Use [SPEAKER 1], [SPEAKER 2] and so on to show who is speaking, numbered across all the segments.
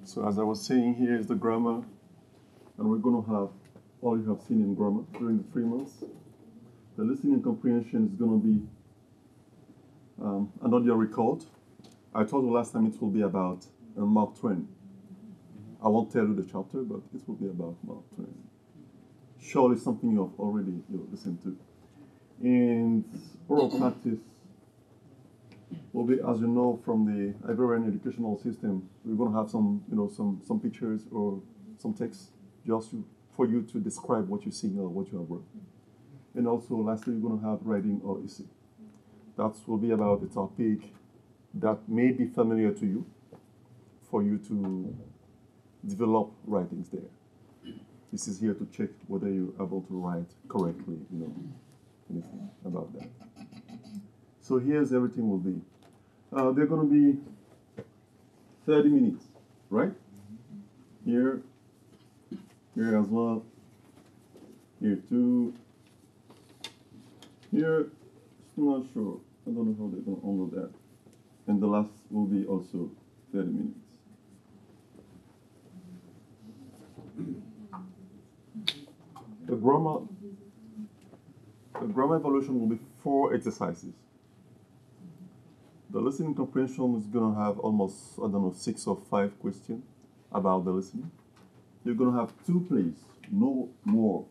[SPEAKER 1] So as I was saying, here is the grammar, and we're going to have all you have seen in grammar during the 3 months. The listening and comprehension is going to be an audio record. I told you last time it will be about Mark Twain. I won't tell you the chapter, but it will be about Mark Twain. Surely something you have already listened to. And oral practice will be, as you know, from the Ivorian educational system, we're going to have some pictures or some text just for you to describe what you're seeing or what you have read. And also, lastly, we're going to have writing or essay. That will be about a topic that may be familiar to you, for you to develop writings there. This is here to check whether you're able to write correctly, anything about that. So here's everything will be. They're going to be 30 minutes, right? Here as well, here too. Here, I'm not sure. I don't know how they're going to handle that. And the last will be also 30 minutes. The grammar evaluation will be 4 exercises. The listening comprehension is going to have almost, 6 or 5 questions about the listening. You're going to have 2 plays, no more.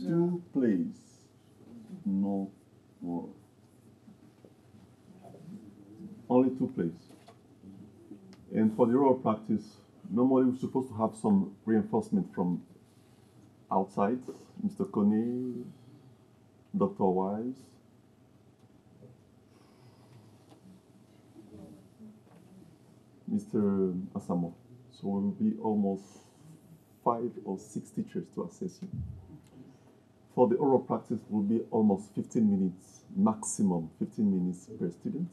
[SPEAKER 1] 2 plays, no more. Only 2 plays. And for the oral practice, normally we're supposed to have some reinforcement from outside, Mr. Coney, Dr. Wise. Mr. Asamo. So it will be almost 5 or 6 teachers to assess you. For the oral practice, it will be almost 15 minutes, maximum 15 minutes per student.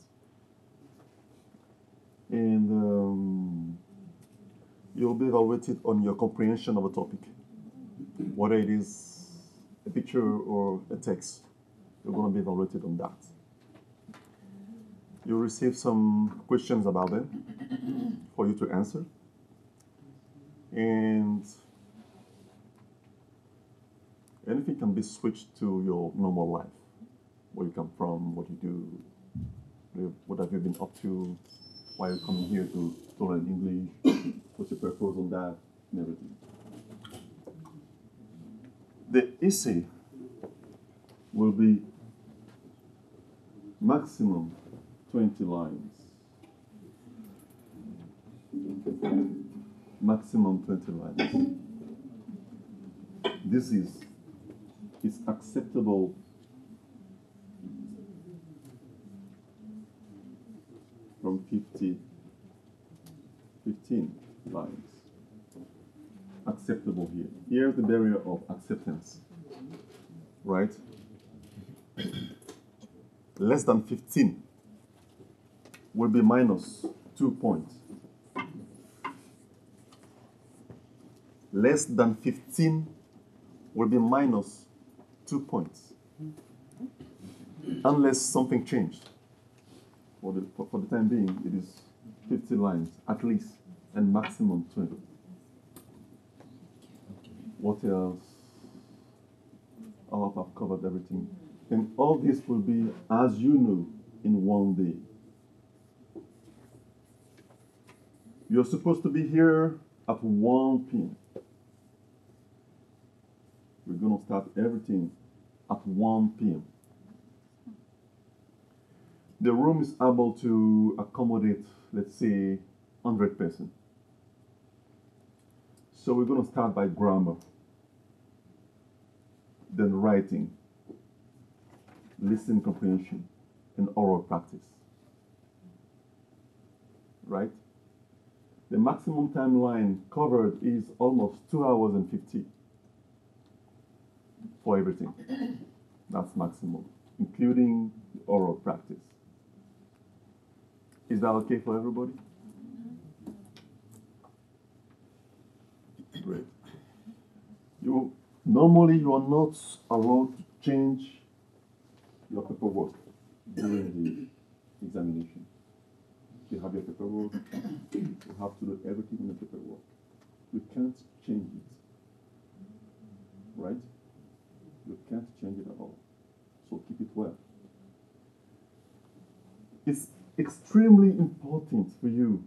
[SPEAKER 1] And you'll be evaluated on your comprehension of a topic, whether it is a picture or a text. You're going to be evaluated on that. You'll receive some questions about them for you to answer. And anything can be switched to your normal life. Where you come from, what you do, what have you been up to, why you're coming here to learn English, what's your purpose on that, and everything. The essay will be maximum 20 lines. Maximum 20 lines. This is acceptable from 15 lines. Acceptable here. Here's the barrier of acceptance, right? Less than 15 will be minus 2 points. Less than 15 will be minus 2 points. Unless something changed. For the time being, it is 50 lines at least, and maximum 20. What else? I hope I've covered everything. And all this will be, as you know, in one day. You're supposed to be here at 1 p.m. We're going to start everything at 1 p.m. The room is able to accommodate, let's say, 100 persons. So we're going to start by grammar, then writing, listening comprehension, and oral practice. Right? The maximum timeline covered is almost 2 hours and 50 for everything. That's maximum, including the oral practice. Is that okay for everybody? Great. Normally you are not allowed to change your paperwork during the examination. you have your paperwork, you have to do everything in the paperwork. You can't change it. Right? You can't change it at all. So keep it well. It's extremely important for you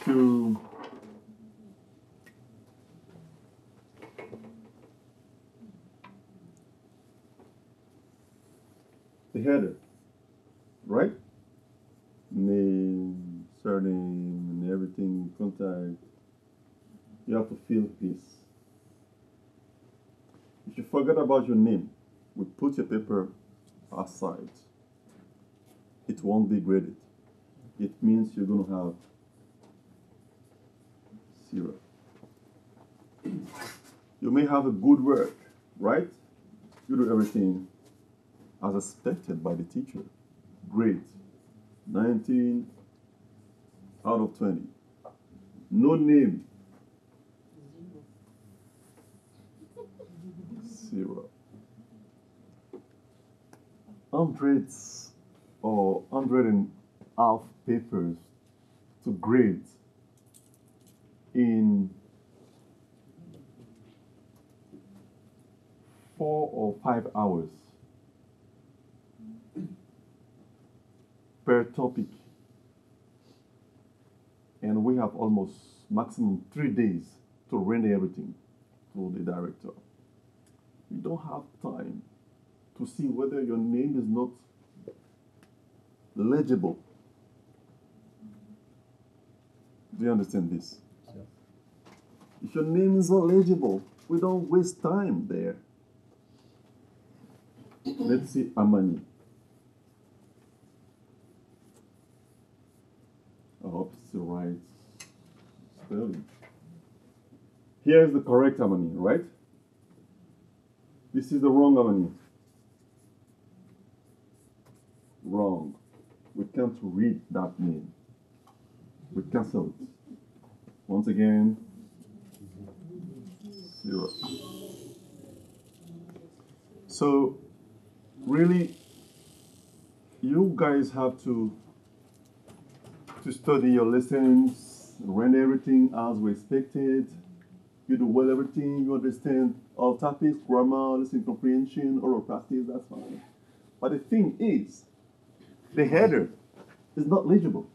[SPEAKER 1] to the header, right? Name, surname, and everything, contact. You have to fill this. If you forget about your name, we put your paper aside. It won't be graded. It means you're going to have 0. You may have a good work, right? You do everything as expected by the teacher. Great. 19 out of 20. No name. 0. Hundreds or 100.5 papers to grade in 4 or 5 hours per topic. And we have almost maximum 3 days to render everything to the director. We don't have time to see whether your name is not legible. Do you understand this? Yeah. If your name is not legible, we don't waste time there. Let's see Amani. I hope it's the right spelling. Here's the correct Amani, right? This is the wrong Amani. Wrong. We can't read that name. We cancel it. Once again, 0. So, really, you guys have to study your lessons, render everything as we expected. You do well everything, you understand all topics, grammar, listening comprehension, oral practice, that's fine. But the thing is, the header is not legible.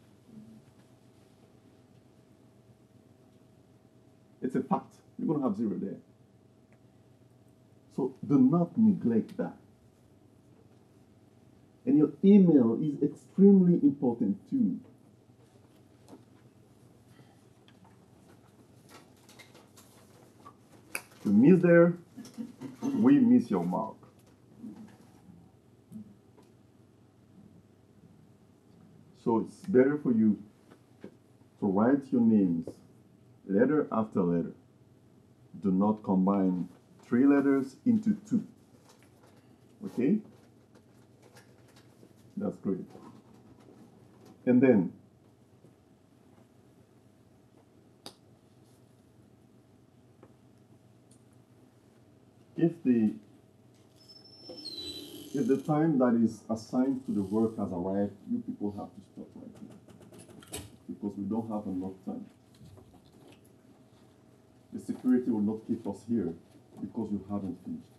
[SPEAKER 1] It's a fact. You're going to have 0 there. So do not neglect that. And your email is extremely important too. You miss there, we miss your mark. So it's better for you to write your names letter after letter. Do not combine 3 letters into 2. Okay? That's great. And then, if the time that is assigned to the work has arrived, you people have to stop right now, because we don't have enough time. The security will not keep us here because you haven't finished.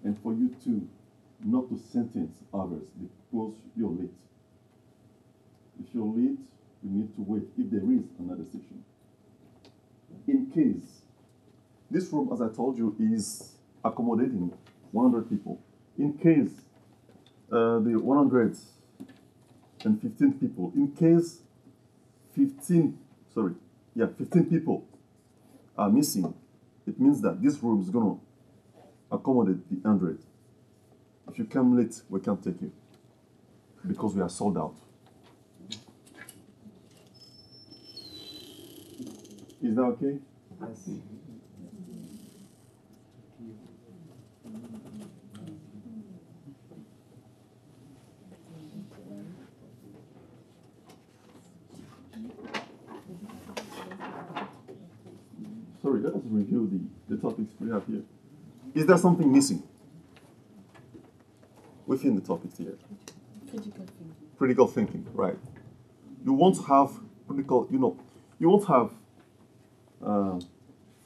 [SPEAKER 1] And for you too, not to sentence others because you're late. If you're late, you need to wait if there is another session. In case, this room, as I told you, is accommodating 100 people. In case the 115 people, in case 15 people are missing, it means that this room is going to accommodate the 100. If you come late, we can't take you because we are sold out. Is that okay?
[SPEAKER 2] Yes.
[SPEAKER 1] Sorry, let us review the topics we have here. Is there something missing within the topics here?
[SPEAKER 2] Critical thinking.
[SPEAKER 1] Critical thinking, right? You won't have critical, you won't have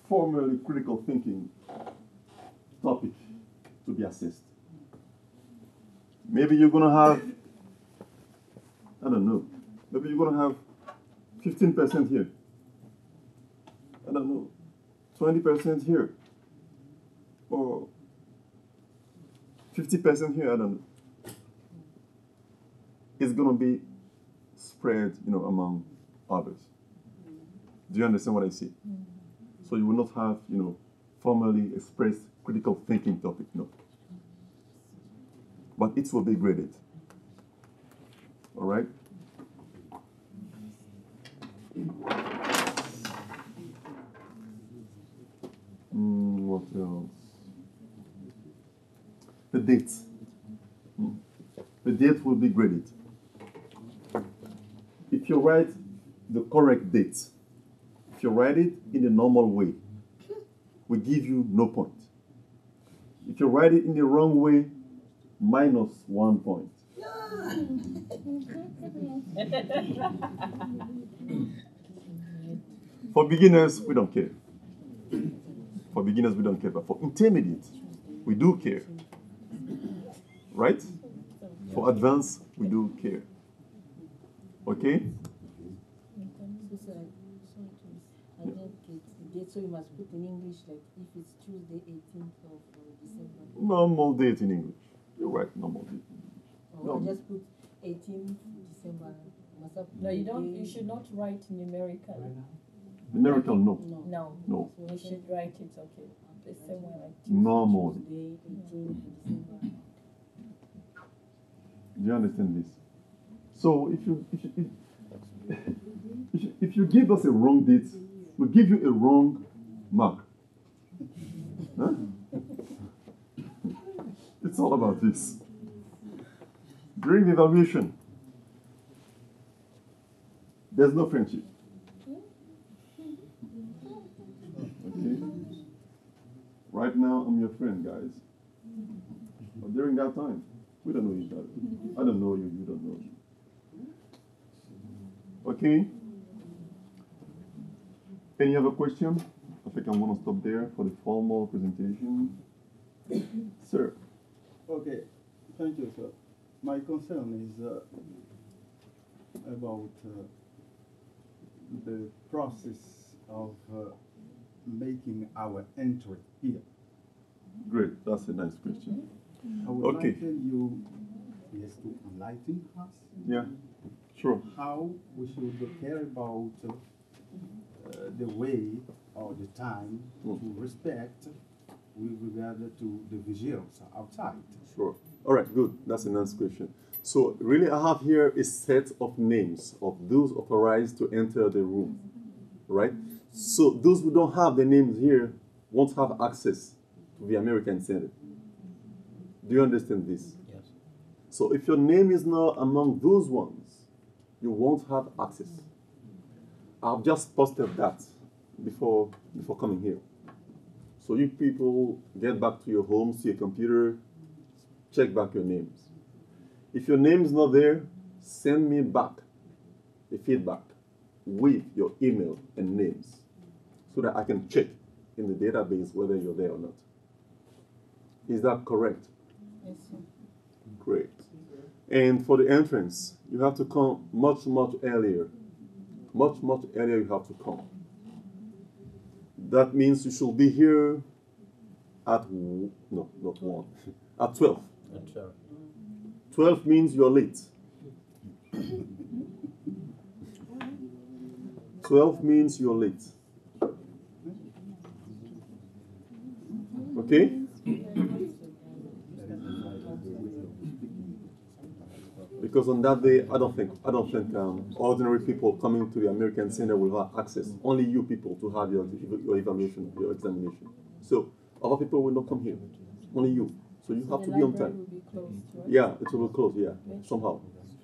[SPEAKER 1] formally critical thinking topic to be assessed. Maybe you're gonna have, I don't know, maybe you're gonna have 15% here. I don't know, 20% here, or 50% here. I don't know. It's gonna be spread, among others. Do you understand what I say? So you will not have, formally expressed critical thinking topic, no. But it will be graded. All right? What else? The date. The date will be graded. If you write the correct date, if you write it in the normal way, we give you no point. If you write it in the wrong way, -1 point. For beginners, we don't care. For beginners, we don't care. But for intermediate, we do care. Right? For advanced, we do care. Okay?
[SPEAKER 2] I don't get the date, so you must put in English, like if it's Tuesday, 18th of December.
[SPEAKER 1] Normal date in English. You're right, normal date.
[SPEAKER 2] Or just put 18th December.
[SPEAKER 3] No, you don't. You should not write numerical.
[SPEAKER 1] Numerical, no.
[SPEAKER 3] No. You should write it, okay. The same way like
[SPEAKER 1] Normal.
[SPEAKER 2] Tuesday, 18th December.
[SPEAKER 1] Do you understand this? So if you give us a wrong date, we give you a wrong mark. Huh? It's all about this. During the evaluation, there's no friendship. Okay? Right now, I'm your friend, guys. But during that time, we don't know each other. I don't know you, you don't know me. Okay? Any other question? I think I'm going to stop there for the formal presentation. Sir.
[SPEAKER 4] Okay, thank you, sir. My concern is about the process of making our entry here.
[SPEAKER 1] Great, that's a nice question.
[SPEAKER 4] I would
[SPEAKER 1] Okay.
[SPEAKER 4] like you to enlighten us.
[SPEAKER 1] Yeah, sure.
[SPEAKER 4] How we should care about the way or the time to respect with regard to the visuals outside.
[SPEAKER 1] Sure. All right, good. That's a nice question. So really I have here a set of names of those authorized to enter the room, right? So those who don't have the names here won't have access to the American Center. Do you understand this?
[SPEAKER 5] Yes.
[SPEAKER 1] So if your name is not among those ones, you won't have access. I've just posted that before coming here. So you people get back to your homes, to your computer, check back your names. If your name is not there, send me back the feedback with your email and names so that I can check in the database whether you're there or not. Is that correct?
[SPEAKER 2] Yes, sir.
[SPEAKER 1] Great. And for the entrance, you have to come much earlier. Much earlier you have to come. That means you should be here at, no, not 1, at 12.
[SPEAKER 5] At 12.
[SPEAKER 1] 12 means you're late. 12 means you're late. Okay? Because on that day, I don't think ordinary people coming to the American Center will have access. Only you people to have your evaluation, your examination. So other people will not come here. Only you. So you have to be on time.
[SPEAKER 3] Will be closed, right?
[SPEAKER 1] Yeah, it will be closed. Yeah, somehow.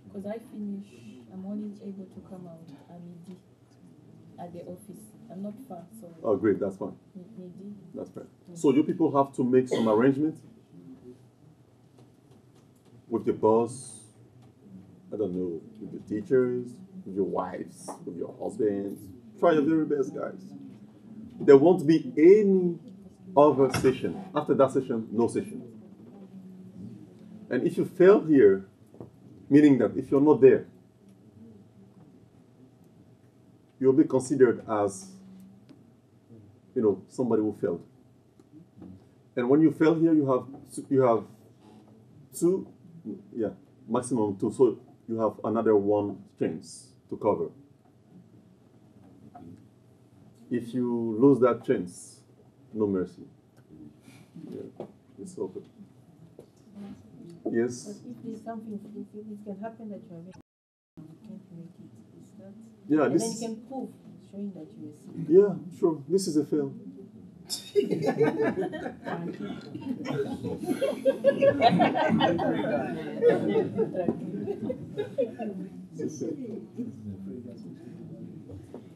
[SPEAKER 3] Because I finish, I'm only able to come out at midi at the office. I'm not far, so.
[SPEAKER 1] Oh, great. That's fine.
[SPEAKER 3] Midi.
[SPEAKER 1] That's fine. So you people have to make some arrangement with your boss I don't know, with your teachers, with your wives, with your husbands. Try your very best, guys. There won't be any other session. After that session, no session. And if you fail here, meaning that if you're not there, you'll be considered as, somebody who failed. And when you fail here, you have two, maximum two. So you have another one chance to cover. If you lose that chance, no mercy. Yeah, it's over. Yes.
[SPEAKER 2] But if there's something, if it can happen that you can't make it, is that?
[SPEAKER 1] Yeah.
[SPEAKER 2] And then you can prove, showing that you are sick.
[SPEAKER 1] Yeah, sure. This is a fail.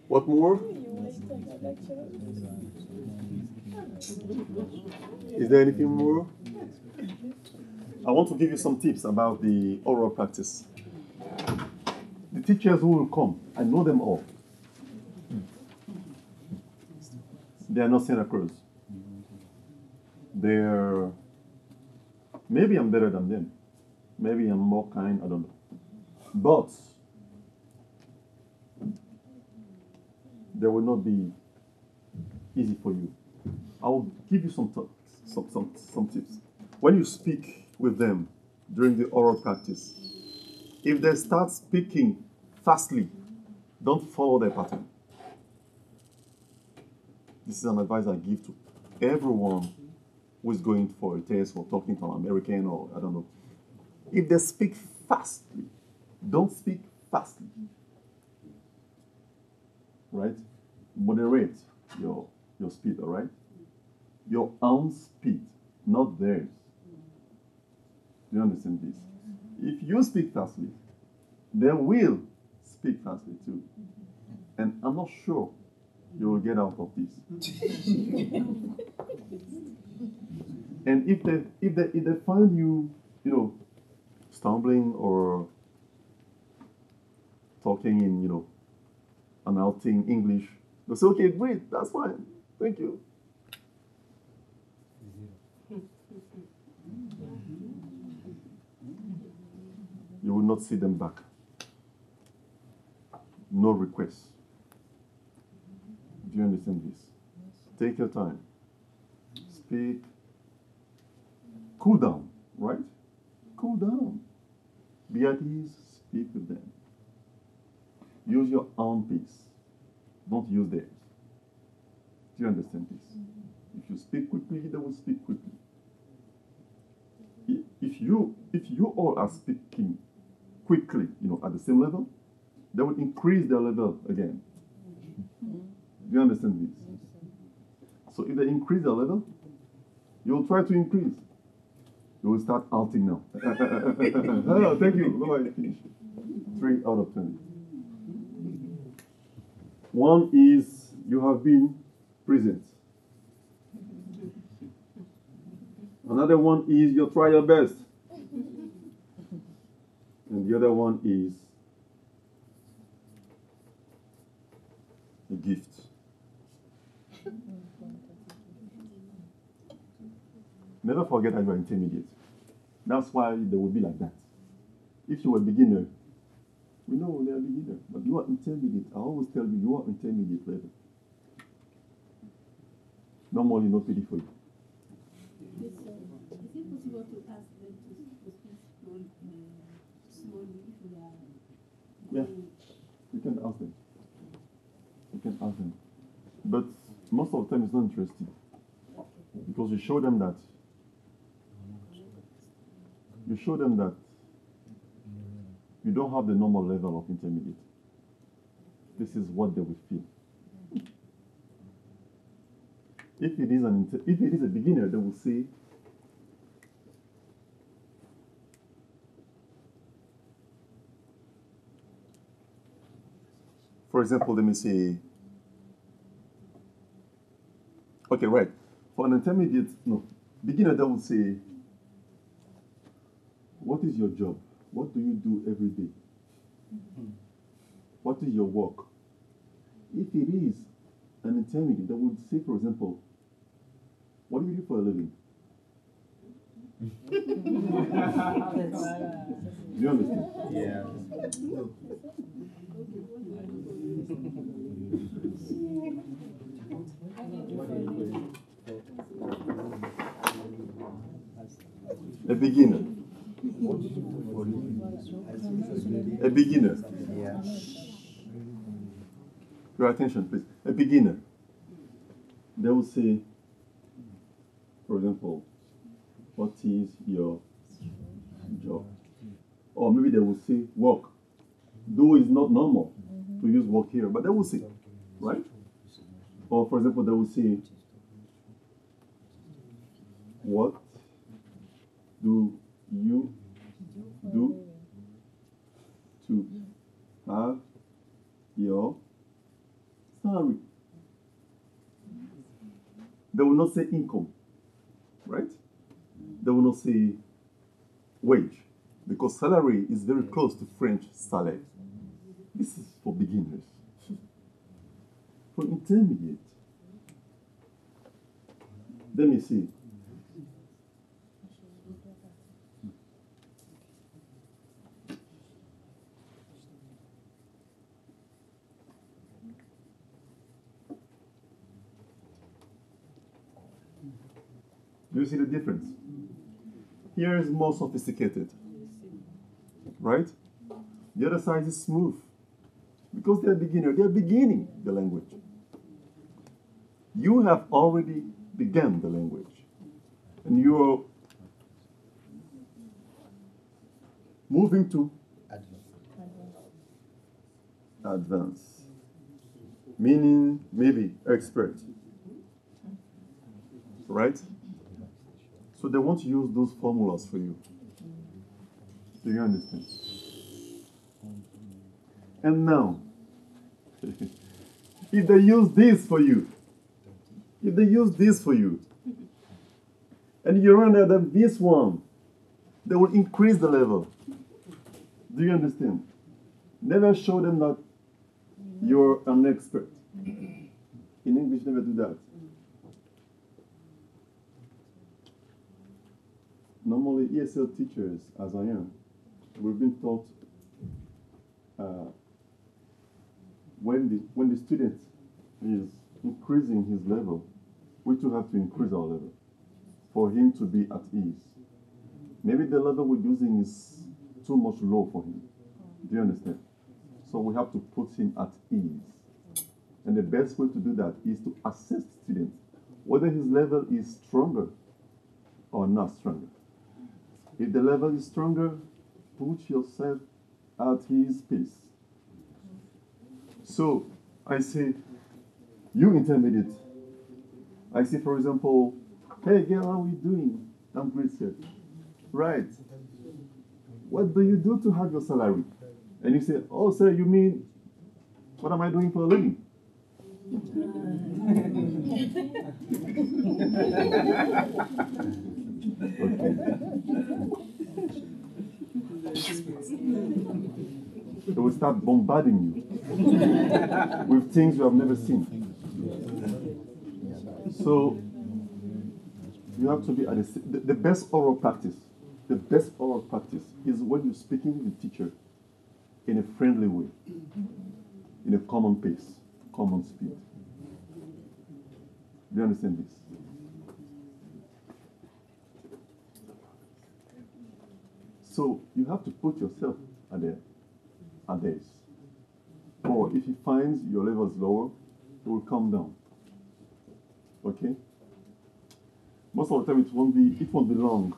[SPEAKER 1] What more? Is there anything more? I want to give you some tips about the oral practice. The teachers who will come, I know them all. They are not Santa Cruz. They're, maybe I'm better than them. Maybe I'm more kind, I don't know. But they will not be easy for you. I will give you some tips. When you speak with them during the oral practice, if they start speaking fastly, don't follow their pattern. This is an advice I give to everyone who is going for a test or talking to an American or I don't know. If they speak fastly, don't speak fastly. Right? Moderate your speed, all right? Your own speed, not theirs. Do you understand this? If you speak fastly, they will speak fastly too. And I'm not sure you will get out of this. And if they find you, stumbling or talking in, an outing English, they'll say, okay, great, that's fine. Thank you. You will not see them back. No requests. Do you understand this? Take your time. Speak. Cool down, right? Cool down. Be at ease. Speak with them. Use your own pace. Don't use theirs. Do you understand this? If you speak quickly, they will speak quickly. If you all are speaking quickly, at the same level, they will increase their level again. Do you understand this? So if they increase their level, you will try to increase. You will start outing now. Oh, thank you. Bye-bye. Finish. 3 out of 20. One is you have been present. Another one is you try your best. And the other one is a gift. Never forget that you are intermediate. That's why they will be like that. If you were a beginner, we know they are beginner, but you are intermediate. I always tell you, you are intermediate level. Normally, no pity for you.
[SPEAKER 5] Is it possible to ask them to speak slowly if we are?
[SPEAKER 1] Yeah, you can ask them. You can ask them. But most of the time, it's not interesting. Because you show them that you don't have the normal level of intermediate. This is what they will feel. If it is a beginner, they will say, for example, let me say, okay, right. For an beginner, they will say, what is your job? What do you do every day? What is your work? If it is an intermediate, they would say, for example, what do you do for a living? Do you understand?
[SPEAKER 4] Yeah.
[SPEAKER 1] A beginner. A beginner.
[SPEAKER 4] Yeah.
[SPEAKER 1] Your attention, please. A beginner. They will say, for example, what is your job? Or maybe they will say work. Though it's not normal to use work here, but they will say, right? Or for example, they will say, what do you do to have your salary? They will not say income, right? They will not say wage, because salary is very close to French salaire. This is for beginners. For intermediate, let me see. Do you see the difference? Here is more sophisticated, right? The other side is smooth. Because they're beginner, they're beginning the language. You have already begun the language. And you're moving to advance. Meaning maybe expert. Right? So they want to use those formulas for you. Do you understand? And now, if they use this for you, and you run at them this one, they will increase the level. Do you understand? Never show them that you're an expert. In English, never do that. Normally, ESL teachers, as I am, we've been taught when the student is increasing his level, we too have to increase our level for him to be at ease. Maybe the level we're using is too much low for him. Do you understand? So we have to put him at ease. And the best way to do that is to assess the student, whether his level is stronger or not stronger. If the level is stronger, put yourself at his pace. So, I say, you intermediate. I say, for example, hey girl, how are you doing? I'm great, sir. Right. What do you do to have your salary? And you say, oh, sir, you mean, what am I doing for a living? Okay. They will start bombarding you with things you have never seen. So you have to be at the best oral practice. The best oral practice is when you're speaking with the teacher in a friendly way, in a common pace, common speed. Do you understand this? So you have to put yourself at theirs. Or if he finds your level is lower, he will come down. Okay? Most of the time it won't be long.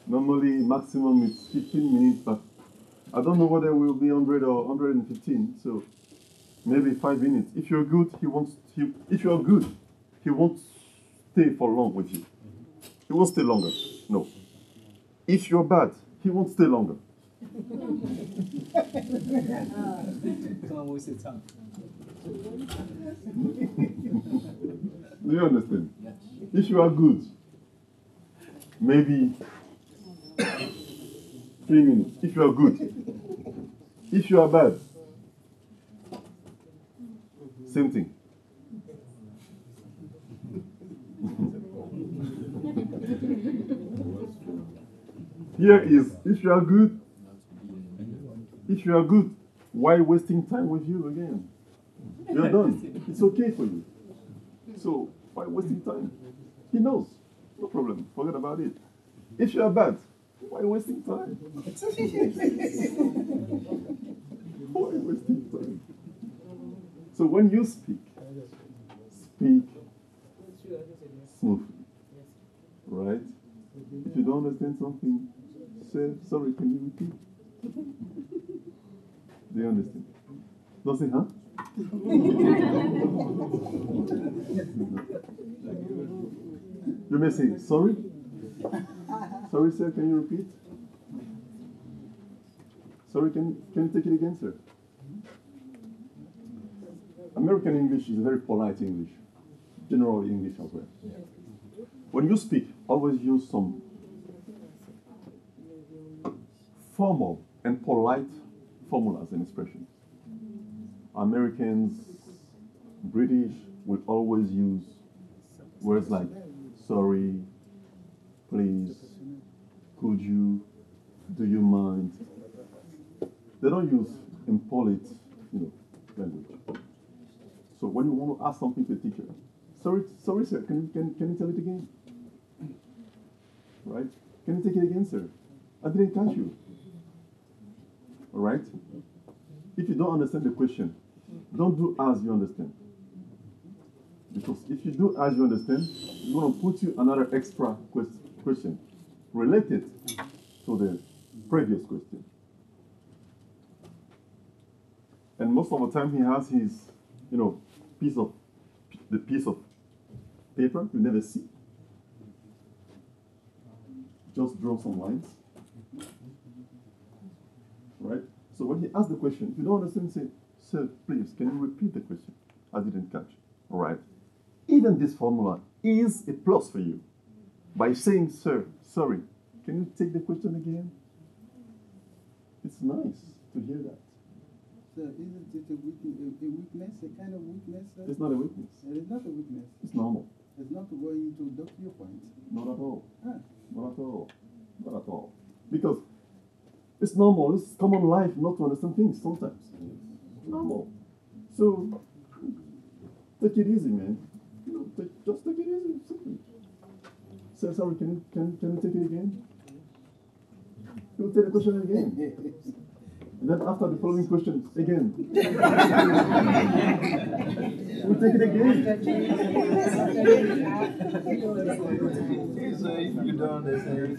[SPEAKER 1] Normally maximum it's 15 minutes, but I don't know whether it will be 100 or 115. So maybe 5 minutes. If you're good, he won't stay for long with you. He won't stay longer. No. If you're bad, he won't stay longer. Do you understand? If you are good, maybe 3 minutes. If you are good, If you are bad, same thing. Here is if you are good. If you are good, why wasting time with you again? You're done. It's okay for you. So why wasting time? He knows. No problem. Forget about it. If you are bad, why wasting time? Why wasting time? So when you speak smoothly. Right? If you don't understand something, say, sorry, can you repeat? Do you understand? Don't say, huh? You may say, sorry? Sorry, sir, can you repeat? Sorry, can you take it again, sir? American English is a very polite English. General English as well. When you speak, always use some formal and polite formulas and expressions. Americans, British will always use words like sorry, please, could you, do you mind? They don't use impolite, language. So when you want to ask something to a teacher, sorry, sir, can you tell it again? Right? Can you take it again, sir? I didn't catch you. All right? If you don't understand the question, don't do as you understand. Because if you do as you understand, it's going to put you another extra question related to the previous question. And most of the time he has his, piece of paper you never see. Just draw some lines. Right? So when he asks the question, if you don't understand, say, sir, please, can you repeat the question? I didn't catch. All right. Even this formula is a plus for you. By saying, sir, sorry, can you take the question again? It's nice to hear that.
[SPEAKER 4] So isn't it a weakness, a kind of weakness?
[SPEAKER 1] It's not a weakness.
[SPEAKER 4] It is not a weakness.
[SPEAKER 1] It's normal.
[SPEAKER 4] It's not going to dock your point.
[SPEAKER 1] Not at all.
[SPEAKER 4] Ah.
[SPEAKER 1] Not at all. Not at all. Because it's normal. It's common life not to understand things sometimes. Normal. So take it easy, man. Just take it easy. Simply. Say sorry. Can you take it again? You take the question again. And then after the following question, again. We'll take it again.
[SPEAKER 6] So if you don't understand,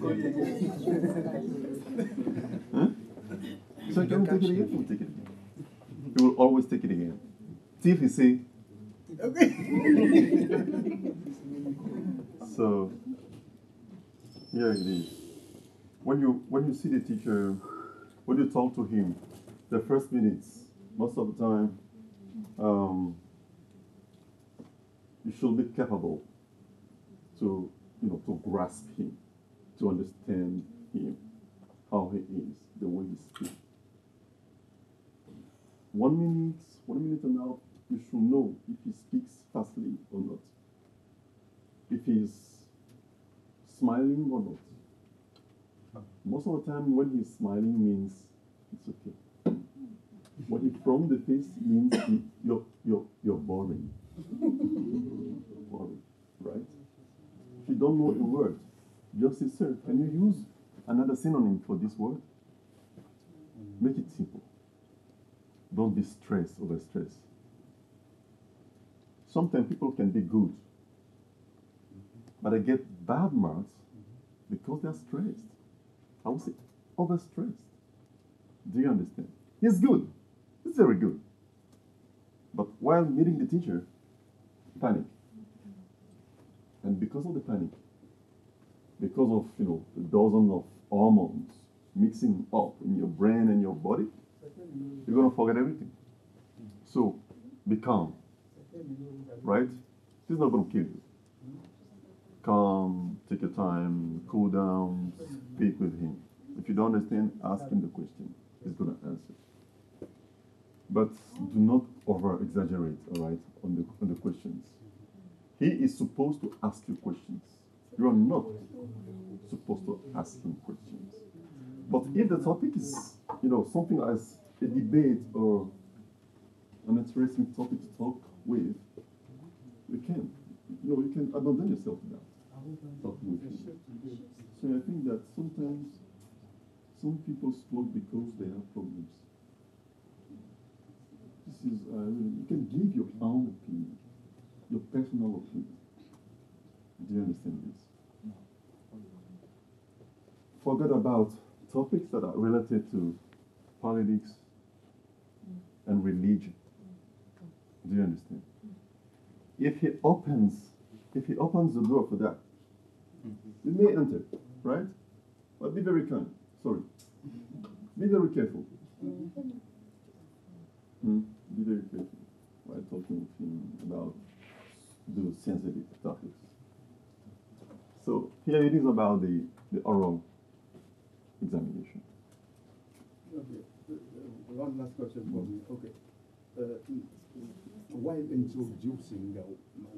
[SPEAKER 1] Huh? So can we take it again? We'll take it again. He will always take it again. Till he say, okay. So here it is. When you see the teacher, when you talk to him, the first minutes, most of the time, you should be capable to grasp him, to understand him, how he is, the way he speaks. 1 minute and a half, you should know if he speaks fastly or not, if he's smiling or not. Most of the time, when he's smiling, means it's okay. When he frowns the face, means you're boring. Boring, right? If you don't know a word, just say, sir, can you use another synonym for this word? Make it simple. Don't be stressed, overstressed. Sometimes people can be good, but they get bad marks because they're stressed. I would say overstressed. Do you understand? He's good. He's very good. But while meeting the teacher, panic. And because of the panic, because of the dozen of hormones mixing up in your brain and your body, you're gonna forget everything. So be calm. Right? This is not gonna kill you. Calm, take your time, cool down, speak with him. If you don't understand, ask him the question. He's gonna answer. But do not over exaggerate, all right, on the questions. He is supposed to ask you questions. You are not supposed to ask him questions. But if the topic is, something as a debate or an interesting topic to talk with, you can abandon yourself to that. Talking with him. So I think that sometimes some people smoke because they have problems. This is, you can give your own opinion, your personal opinion. Do you understand this? Forget about topics that are related to politics and religion. Do you understand? If he opens the door for that, you may enter, right? But be very kind. Sorry. Be very careful. Be very careful while talking with him about those sensitive topics. So here it is about the oral examination.
[SPEAKER 4] Okay. One last question for me. Okay. While introducing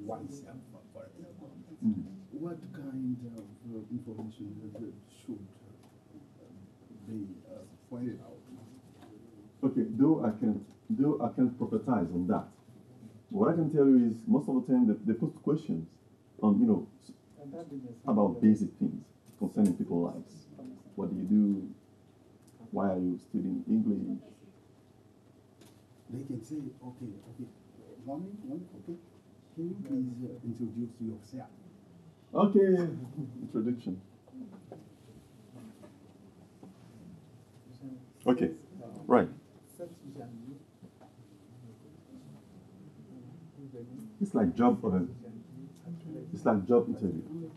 [SPEAKER 4] oneself, for example, what kind of information should be pointed out?
[SPEAKER 1] Okay, though I can't prophesize on that. What I can tell you is most of the time they put questions on about basic things concerning people's lives. What do you do? Why are you studying English?
[SPEAKER 4] They can say, okay, one, okay. Can you please introduce yourself?
[SPEAKER 1] Okay, introduction. Okay, right. It's like job interview.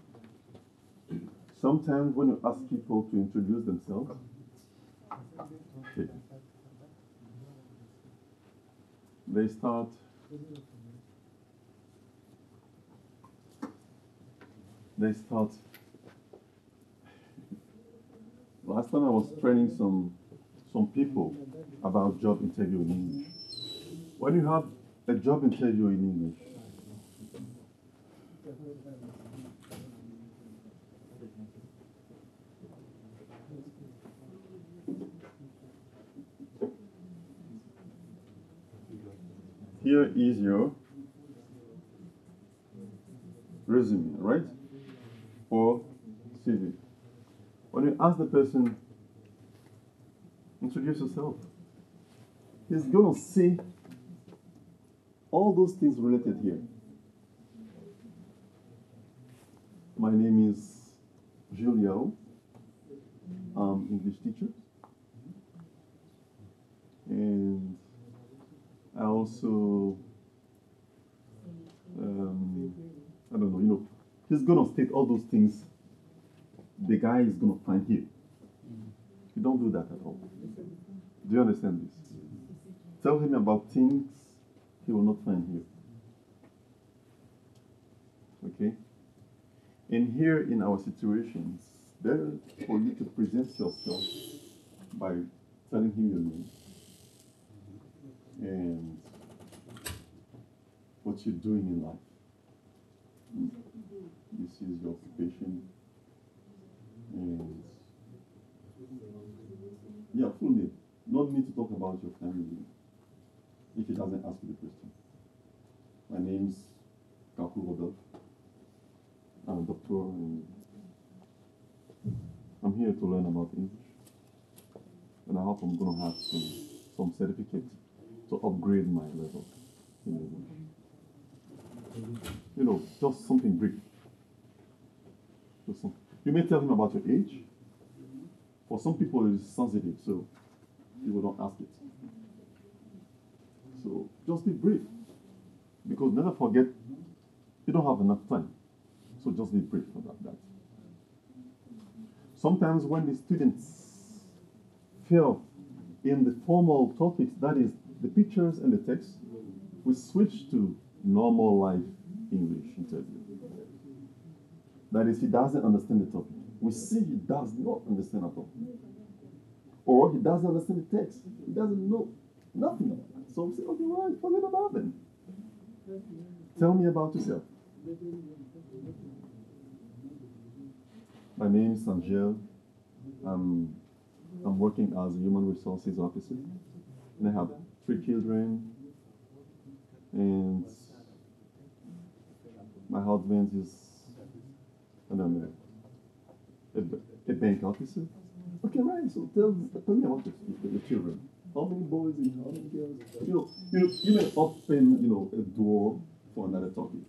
[SPEAKER 1] Sometimes when you ask people to introduce themselves, okay, they start last time I was training some people about job interview in English. When you have a job interview in English, here is your resume, right? Or CV. When you ask the person, introduce yourself, he's going to see all those things related here. My name is Julio. I'm English teacher. And I also, I don't know, he's going to state all those things the guy is going to find here. You don't do that at all. Do you understand this? Tell him about things he will not find here. Okay? And here in our situations, better for you to present yourself by telling him your name and what you're doing in life. This is your occupation. And yeah, full name. Not need to talk about your family if he doesn't ask you the question. My name's Kaku Rodolphe. I'm a doctor and I'm here to learn about English. And I hope I'm going to have some certificates to upgrade my level in English. Just something brief. You may tell him about your age. For some people, it's sensitive, so you will not ask it. So just be brief. Because never forget, you don't have enough time. So just be brief about that. Sometimes when the students fail in the formal topics, that is the pictures and the text, we switch to normal life English interview. That is, he doesn't understand the topic. We see he does not understand at all. Or he doesn't understand the text. He doesn't know nothing about it. So we say, okay, right, forget about them. Tell me about yourself. My name is Angel. I'm working as a human resources officer, and I have 3 children. And my husband is, I don't know, a bank officer. Okay, right. So tell me about the children. How many boys and how many girls? You may open, a door for another topic.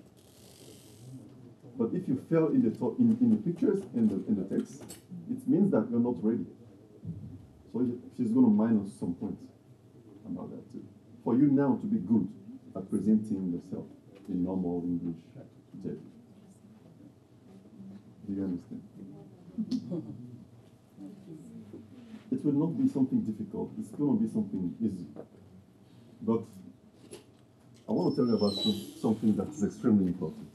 [SPEAKER 1] But if you fail in the pictures and the text, it means that you're not ready. So she's going to minus some points about that too. For you now to be good at presenting yourself in normal English text. Do you understand? It will not be something difficult. It's going to be something easy. But I want to tell you about something that is extremely important.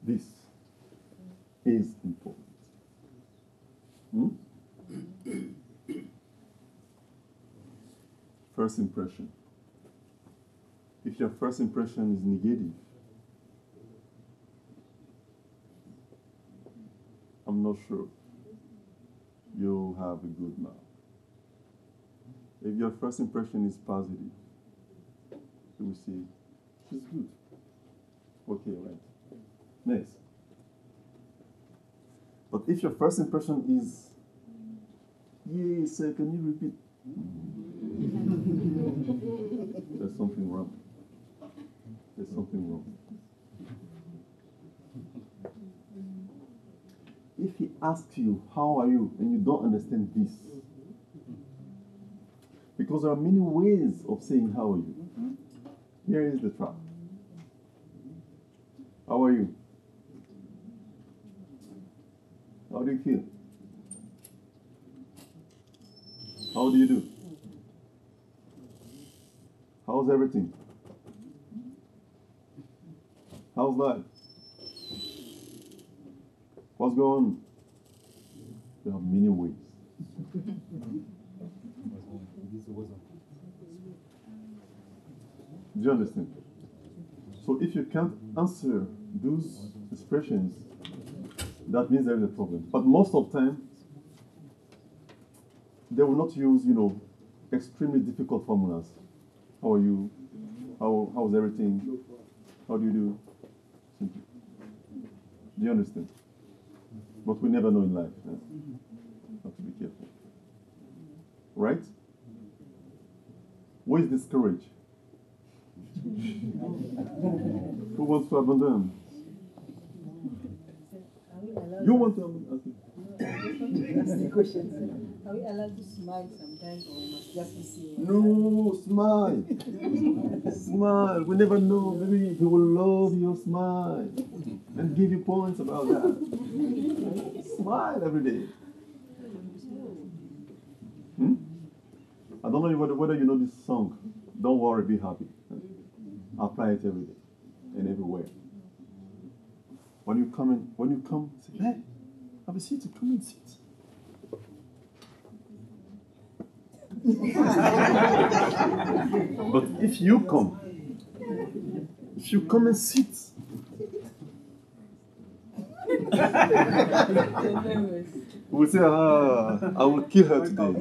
[SPEAKER 1] This is important. First impression. If your first impression is negative, I'm not sure you'll have a good mouth. If your first impression is positive, you will see, she's good. Okay, right. Next. But if your first impression is, yes, can you repeat? There's something wrong. There's something wrong. If he asks you, how are you, and you don't understand this, because there are many ways of saying how are you. Here is the trap. How are you? How do you feel? How do you do? How's everything? How's life? What's going on? There are many ways. Do you understand? So if you can't answer those expressions, that means there is a problem. But most of the time, they will not use, extremely difficult formulas. How are you? How's everything? How do you do? Simple. Do you understand? But we never know in life. Have to be careful. Right? Who is discouraged? Who wants to abandon? You want to abandon?
[SPEAKER 2] Ask the question. Are we allowed to smile sometimes or must just be serious?
[SPEAKER 1] No, smile. Smile. We never know. Maybe he will love your smile and give you points about that. Smile every day. I don't know whether you know this song. Don't worry, be happy. Apply it every day and everywhere. When you come, say, hey, have a seat. Come and sit. But if you come and sit, we will say, I will kill her today.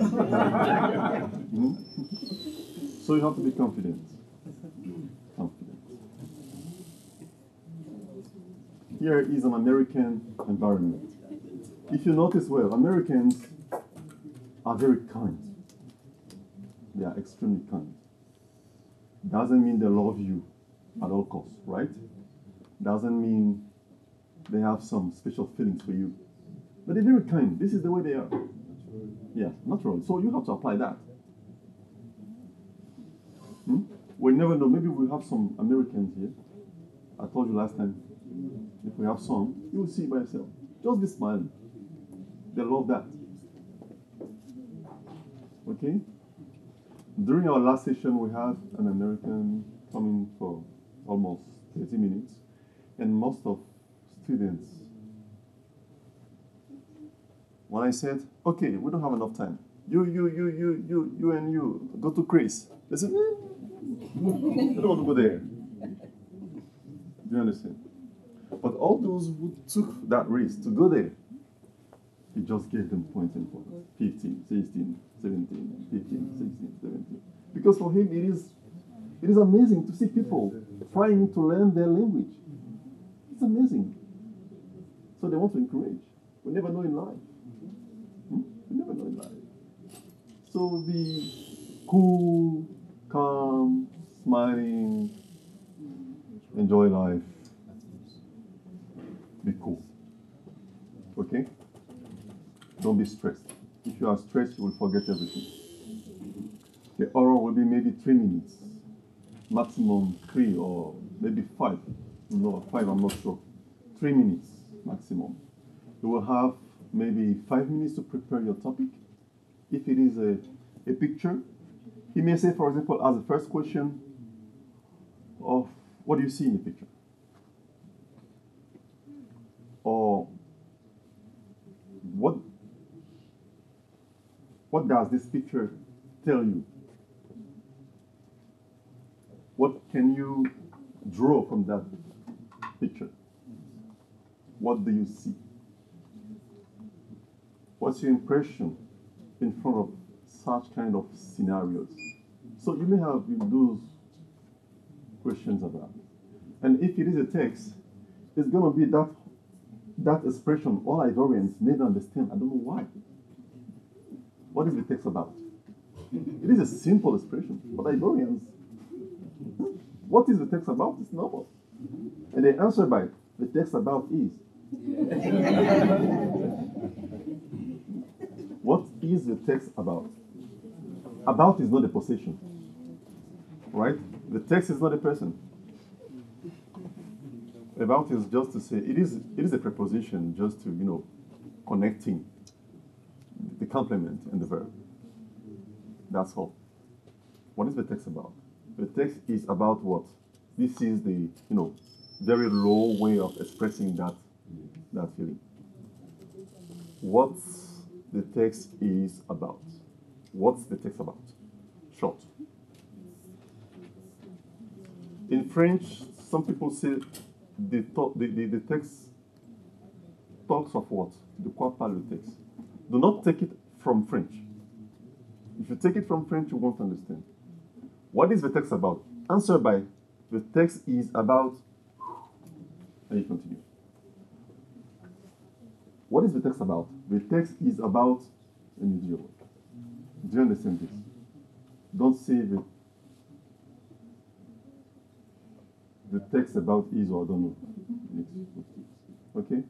[SPEAKER 1] So you have to be confident. Here is an American environment. If you notice well, Americans are very kind. They are extremely kind. Doesn't mean they love you at all costs, right? Doesn't mean they have some special feelings for you. But they're very kind. This is the way they are. Yeah, natural. So you have to apply that. We never know. Maybe we have some Americans here. I told you last time. If we have some, you will see by yourself. Just be smiling. They love that. Okay? During our last session, we had an American coming for almost 30 minutes, and most of students, when I said, okay, we don't have enough time, you, and you, go to Chris. They said, I don't want to go there. Do you understand? But all those who took that risk to go there, he just gave them points and points. 15, 16, 17, 15, 16, 17. Because for him, it is amazing to see people trying to learn their language. It's amazing. So they want to encourage. We never know in life. We never know in life. So be cool, calm, smiling, enjoy life. Be cool. Okay? Don't be stressed. If you are stressed, you will forget everything. The oral will be maybe 3 minutes, maximum 3 or maybe 5. No, 5, I'm not sure. 3 minutes maximum. You will have maybe 5 minutes to prepare your topic. If it is a picture, he may say, for example, as the first question of what do you see in the picture? Or what does this picture tell you? What can you draw from that picture? What do you see? What's your impression in front of such kind of scenarios? So you may have those questions about it. And if it is a text, it's going to be that expression all Ivorians never understand. I don't know why. What is the text about? It is a simple expression, but Ivorians, what is the text about? It's normal. And they answer by, the text about is. What is the text about? About is not a possession, right? The text is not a person. About is just to say, it is a preposition just to, connecting the complement and the verb. That's all. What is the text about? The text is about what? This is the, very low way of expressing that feeling. What the text is about. What's the text about? Short. In French, some people say the text talks of what? De quoi parle le texte? Do not take it from French. If you take it from French, you won't understand. What is the text about? Answer by, the text is about, and you continue. What is the text about? The text is about, and you do. Do you understand this? Don't say the text about is or I don't know. Okay?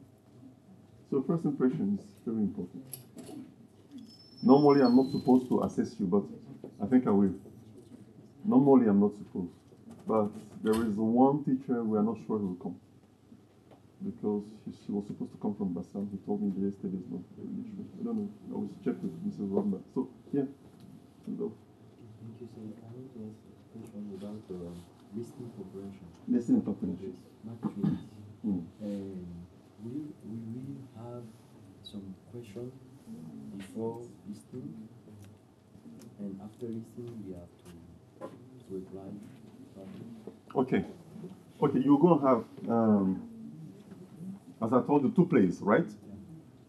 [SPEAKER 1] So first impression is very important. Normally I'm not supposed to assess you, but I think I will. Normally I'm not supposed. But there is one teacher we are not sure he will come. Because she was supposed to come from Bassam. He told me yesterday is not really sure. I don't know. I will check with Mrs. Ramba. So, yeah. Go.
[SPEAKER 7] Thank you, sir. I want to ask a question about listening comprehension.
[SPEAKER 1] Listening comprehension.
[SPEAKER 7] Maturity.
[SPEAKER 1] Mm.
[SPEAKER 7] Will we have some question before listening? And after listening, we have to reply.
[SPEAKER 1] Okay. Okay, you're going to have, as I told you, 2 plays, right?
[SPEAKER 7] Yeah.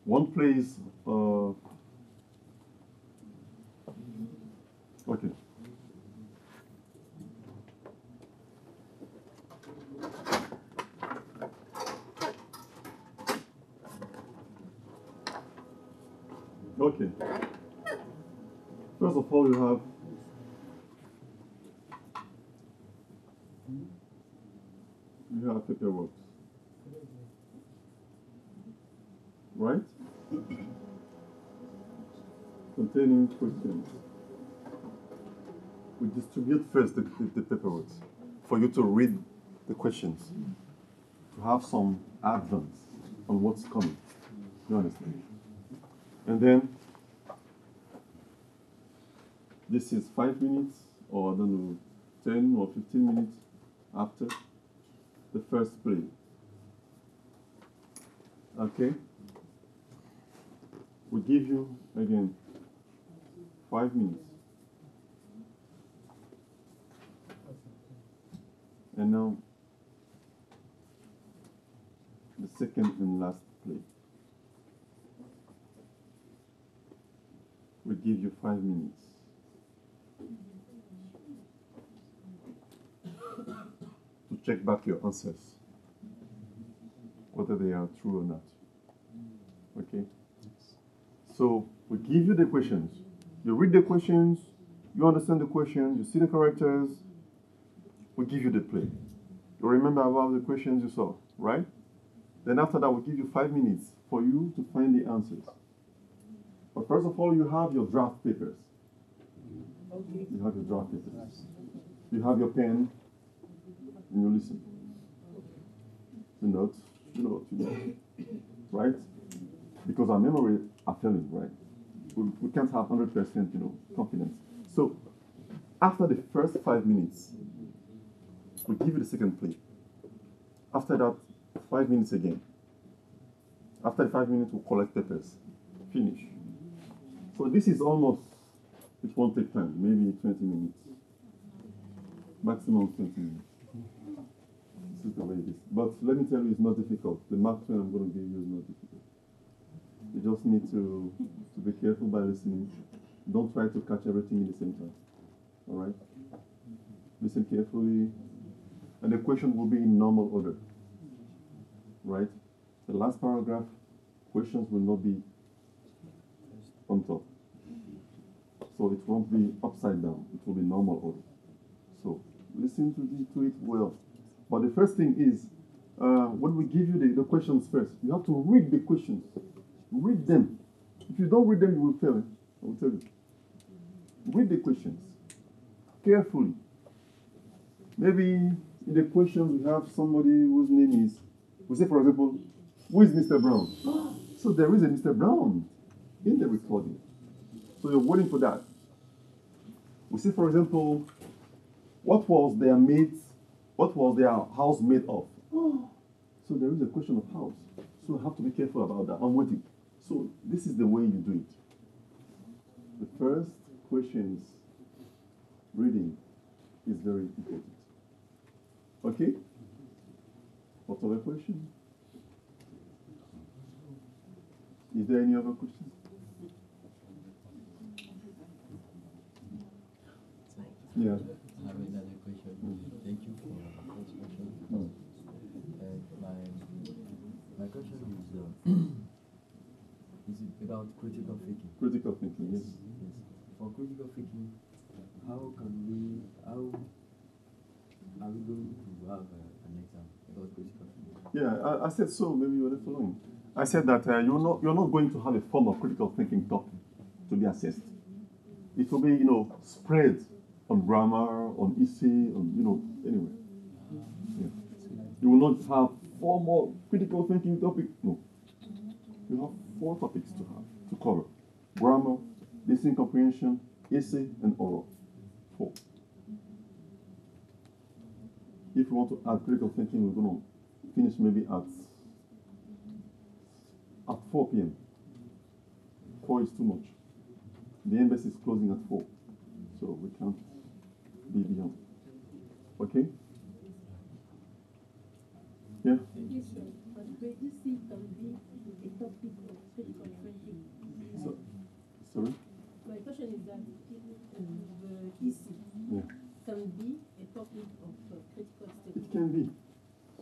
[SPEAKER 1] One plays, okay. Okay. First of all, you have paperwork, right? Containing questions. We distribute first the paperwork for you to read the questions, to have some advance on what's coming. You understand? And then This is 5 minutes, or I don't know, 10 or 15 minutes after the first play. Okay? We give you, again, 5 minutes. And now, the second and last play. We give you 5 minutes. To check back your answers, whether they are true or not. Okay? So, we give you the questions. You read the questions, you understand the questions, you see the characters, we give you the play. You remember about the questions you saw, right? Then after that, we give you 5 minutes for you to find the answers. But first of all, you have your draft papers.
[SPEAKER 2] Okay.
[SPEAKER 1] You have your draft papers. You have your pen, and you listen. You note, you know what you know, right? Because our memory are failing, right? We can't have 100%, confidence. So, after the first 5 minutes, we give you the second play. After that, 5 minutes again. After the 5 minutes, we collect papers. Finish. So this is almost, it won't take time, maybe 20 minutes. Maximum 20 minutes. This is the way it is. But let me tell you, it's not difficult. The Mark Twain I'm going to give you is not difficult. You just need to be careful by listening. Don't try to catch everything in the same time. All right? Listen carefully. And the question will be in normal order. Right? The last paragraph, questions will not be on top. So it won't be upside down. It will be normal order. So listen to it well. But the first thing is, when we give you the questions first, you have to read the questions. Read them. If you don't read them, you will fail. I will tell you. Read the questions carefully. Maybe in the questions we have somebody whose name is, we say for example, who is Mr. Brown? So there is a Mr. Brown in the recording. So you're waiting for that. We say for example, what was their house made of? So there is a question of house. So you have to be careful about that. I'm waiting. So this is the way you do it. The first questions reading is very important. Okay? What other question? Is there any other question? Yeah.
[SPEAKER 7] I have another question. Thank you for the first question. And my question is about critical thinking.
[SPEAKER 1] Critical thinking, yes.
[SPEAKER 7] Yes. For critical thinking, how are we going to have an exam about critical thinking?
[SPEAKER 1] Yeah, I said so. Maybe you were not following. I said that you're not going to have a form of critical thinking topic to be assessed. It will be, spread on grammar, on essay, on, anyway. Yeah. You will not have formal critical thinking topic. No. You have 4 topics to cover. Grammar, listening comprehension, essay, and oral. 4. If you want to add critical thinking, we're going to finish maybe at 4 p.m. 4 is too much. The embassy is closing at 4, so we can't be beyond. Okay? Yeah?
[SPEAKER 5] Yes, sir. But where you see can be a topic of critical thinking.
[SPEAKER 1] Sorry?
[SPEAKER 5] My question is that the issue can be a topic of critical thinking.
[SPEAKER 1] It can be.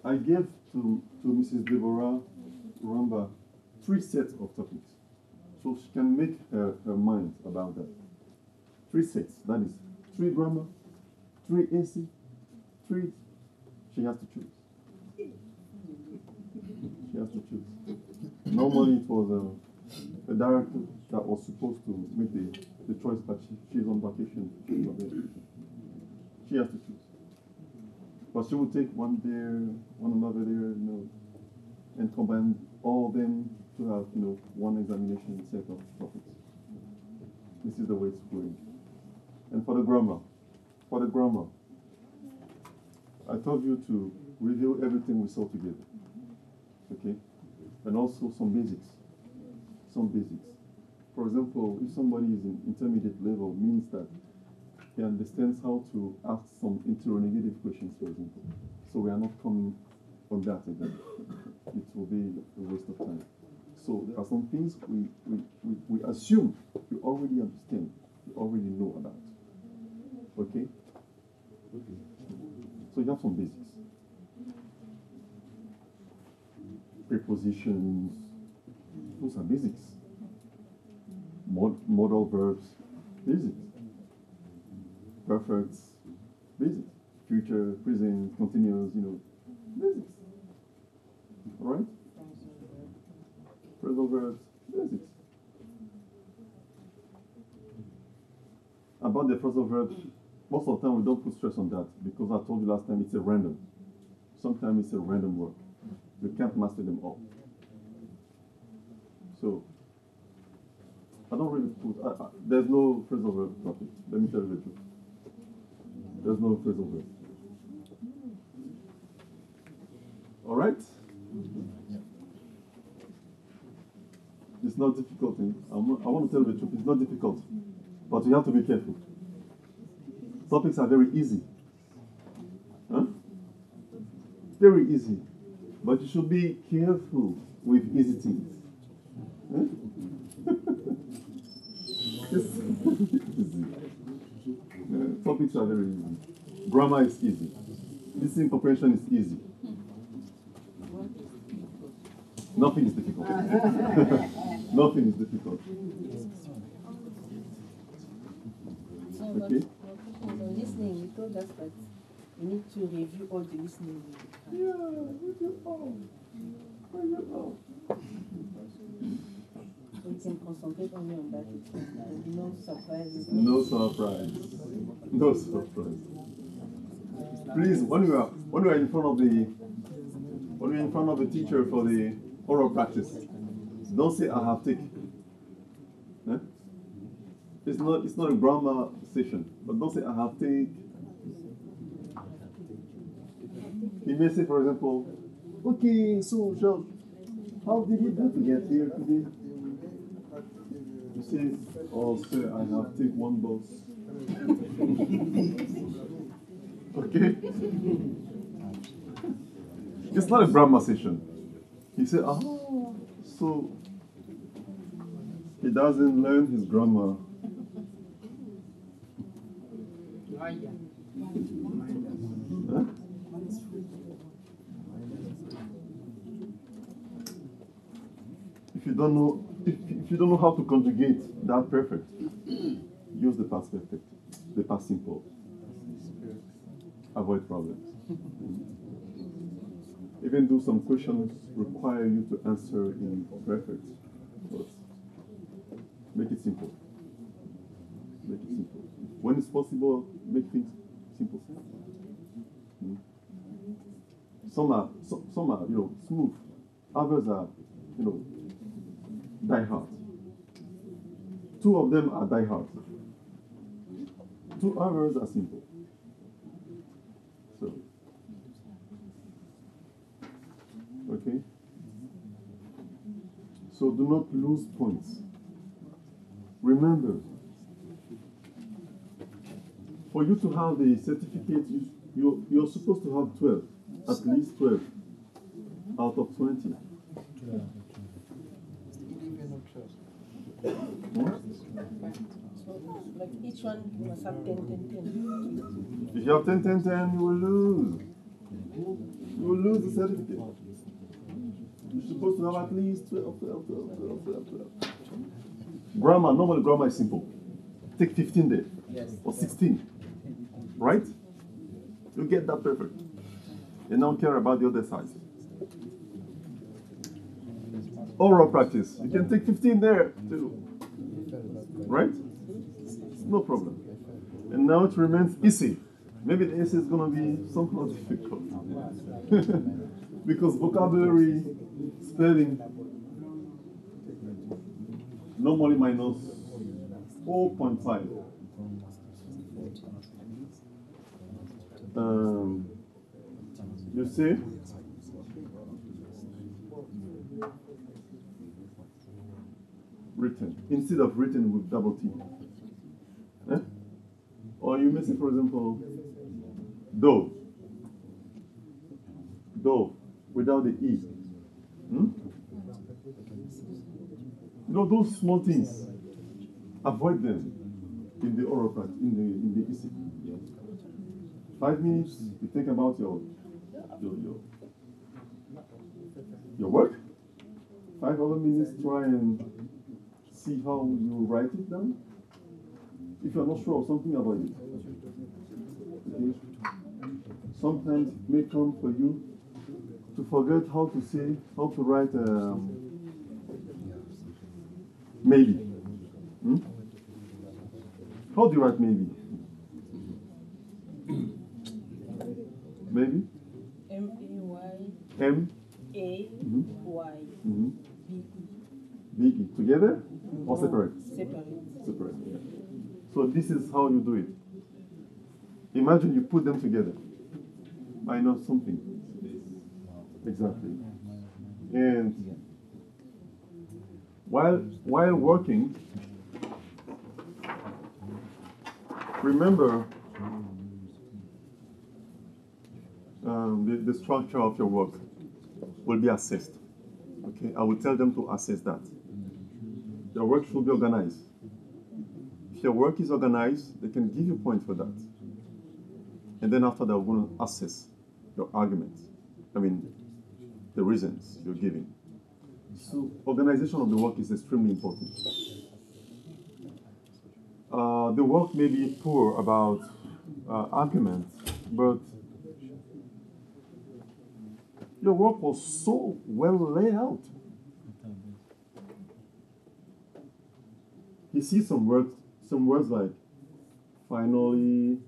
[SPEAKER 1] I gave to Mrs. Deborah Ramba 3 sets of topics. So she can make her mind about that. 3 sets. That is 3 grammar, 3 essay, 3. She has to choose. She has to choose. Normally it was a director that was supposed to make the choice, but she's on vacation. She's not there. She has to choose. But she will take one there, one another there, and combine all of them to have, one examination set of topics. This is the way it's going. And for the grammar, I told you to review everything we saw together. Okay? And also some basics. Some basics. For example, if somebody is in intermediate level, means that he understands how to ask some interrogative questions, for example. So we are not coming on that again. It will be a waste of time. So there are some things we assume you already understand, you already know about. Okay? So you have some basics. Prepositions, those are basics. Modal verbs, basics. Perfects, basics. Future, present, continuous, basics. Alright? Phrasal verbs, basics. About the phrasal verbs, most of the time we don't put stress on that because I told you last time it's a random. Sometimes it's a random work. You can't master them all. So, I don't really put, there's no phrasal verb topic. Let me tell you the truth. There's no phrasal verb. Alright? It's not difficult. I want to tell you the truth. It's not difficult. But you have to be careful. Topics are very easy. Huh? Very easy. But you should be careful with easy things. Huh? Easy. Topics are very easy. Grammar is easy. Listening comprehension is easy. Nothing is difficult. Nothing is difficult.
[SPEAKER 2] So,
[SPEAKER 1] Okay.
[SPEAKER 2] so listening, you told us that we need to review all the listening.
[SPEAKER 1] Yeah, review all. Review all.
[SPEAKER 2] We can concentrate only on that. There'll be no surprises.
[SPEAKER 1] No surprise. No surprise. Please, when you are in front of the teacher for the oral practice, don't say I have taken. Huh? It's not a grammar session, but don't say I have taken. You may say, for example, okay, so George, how did you do to get here today? You say, oh sir, I have taken one bus. Okay? It's not a grammar session. He said, oh, so he doesn't learn his grammar. Huh? If you don't know how to conjugate that perfect, use the past perfect, the past simple. Avoid problems. Even though some questions require you to answer in perfect, but make it simple. Make it simple. When it's possible, make things simple. Some are smooth. Others are die hard. Two of them are die hard. Two others are simple. So, okay. So do not lose points. Remember, for you to have the certificate, you're supposed to have 12, at least 12 out of 20. What?
[SPEAKER 2] So, like each one must have 10, 10, 10.
[SPEAKER 1] If you have 10, 10, 10, you will lose. You will lose the certificate. You're supposed to have at least 12, 12, 12, 12, 12, 12. Grammar, normally grammar is simple. Take 15 there, or 16, right? You get that perfect. You don't care about the other side. Oral practice, you can take 15 there too, right? No problem. And now it remains easy. Maybe the essay is going to be somehow difficult. Because vocabulary, spelling, normally minus 4.5. You see? Written. Instead of written with double T. Eh? Or you may say, for example, dove. Dove without the E. Hmm? You know, those small things, avoid them in the oral practice, in the EC. 5 minutes, you think about your work. 5 other minutes, try and see how you write it down. If you're not sure of something, avoid it. Okay? Sometimes it may come for you to forget how to say, how to write maybe. Hmm? How do you write maybe? Maybe?
[SPEAKER 2] M-A-Y.
[SPEAKER 1] M?
[SPEAKER 2] A-Y.
[SPEAKER 1] B-E. Together or separate?
[SPEAKER 2] Separate.
[SPEAKER 1] Separate, yeah. So this is how you do it. Imagine you put them together. I know something. Exactly. And while working, remember the structure of your work will be assessed. Okay, I will tell them to assess that. Your work should be organized. If your work is organized, they can give you points for that. And then after that, we're going to assess your arguments. I mean, the reasons you're giving. So organization of the work is extremely important. The work may be poor about arguments, but your work was so well laid out. You see some words like finally,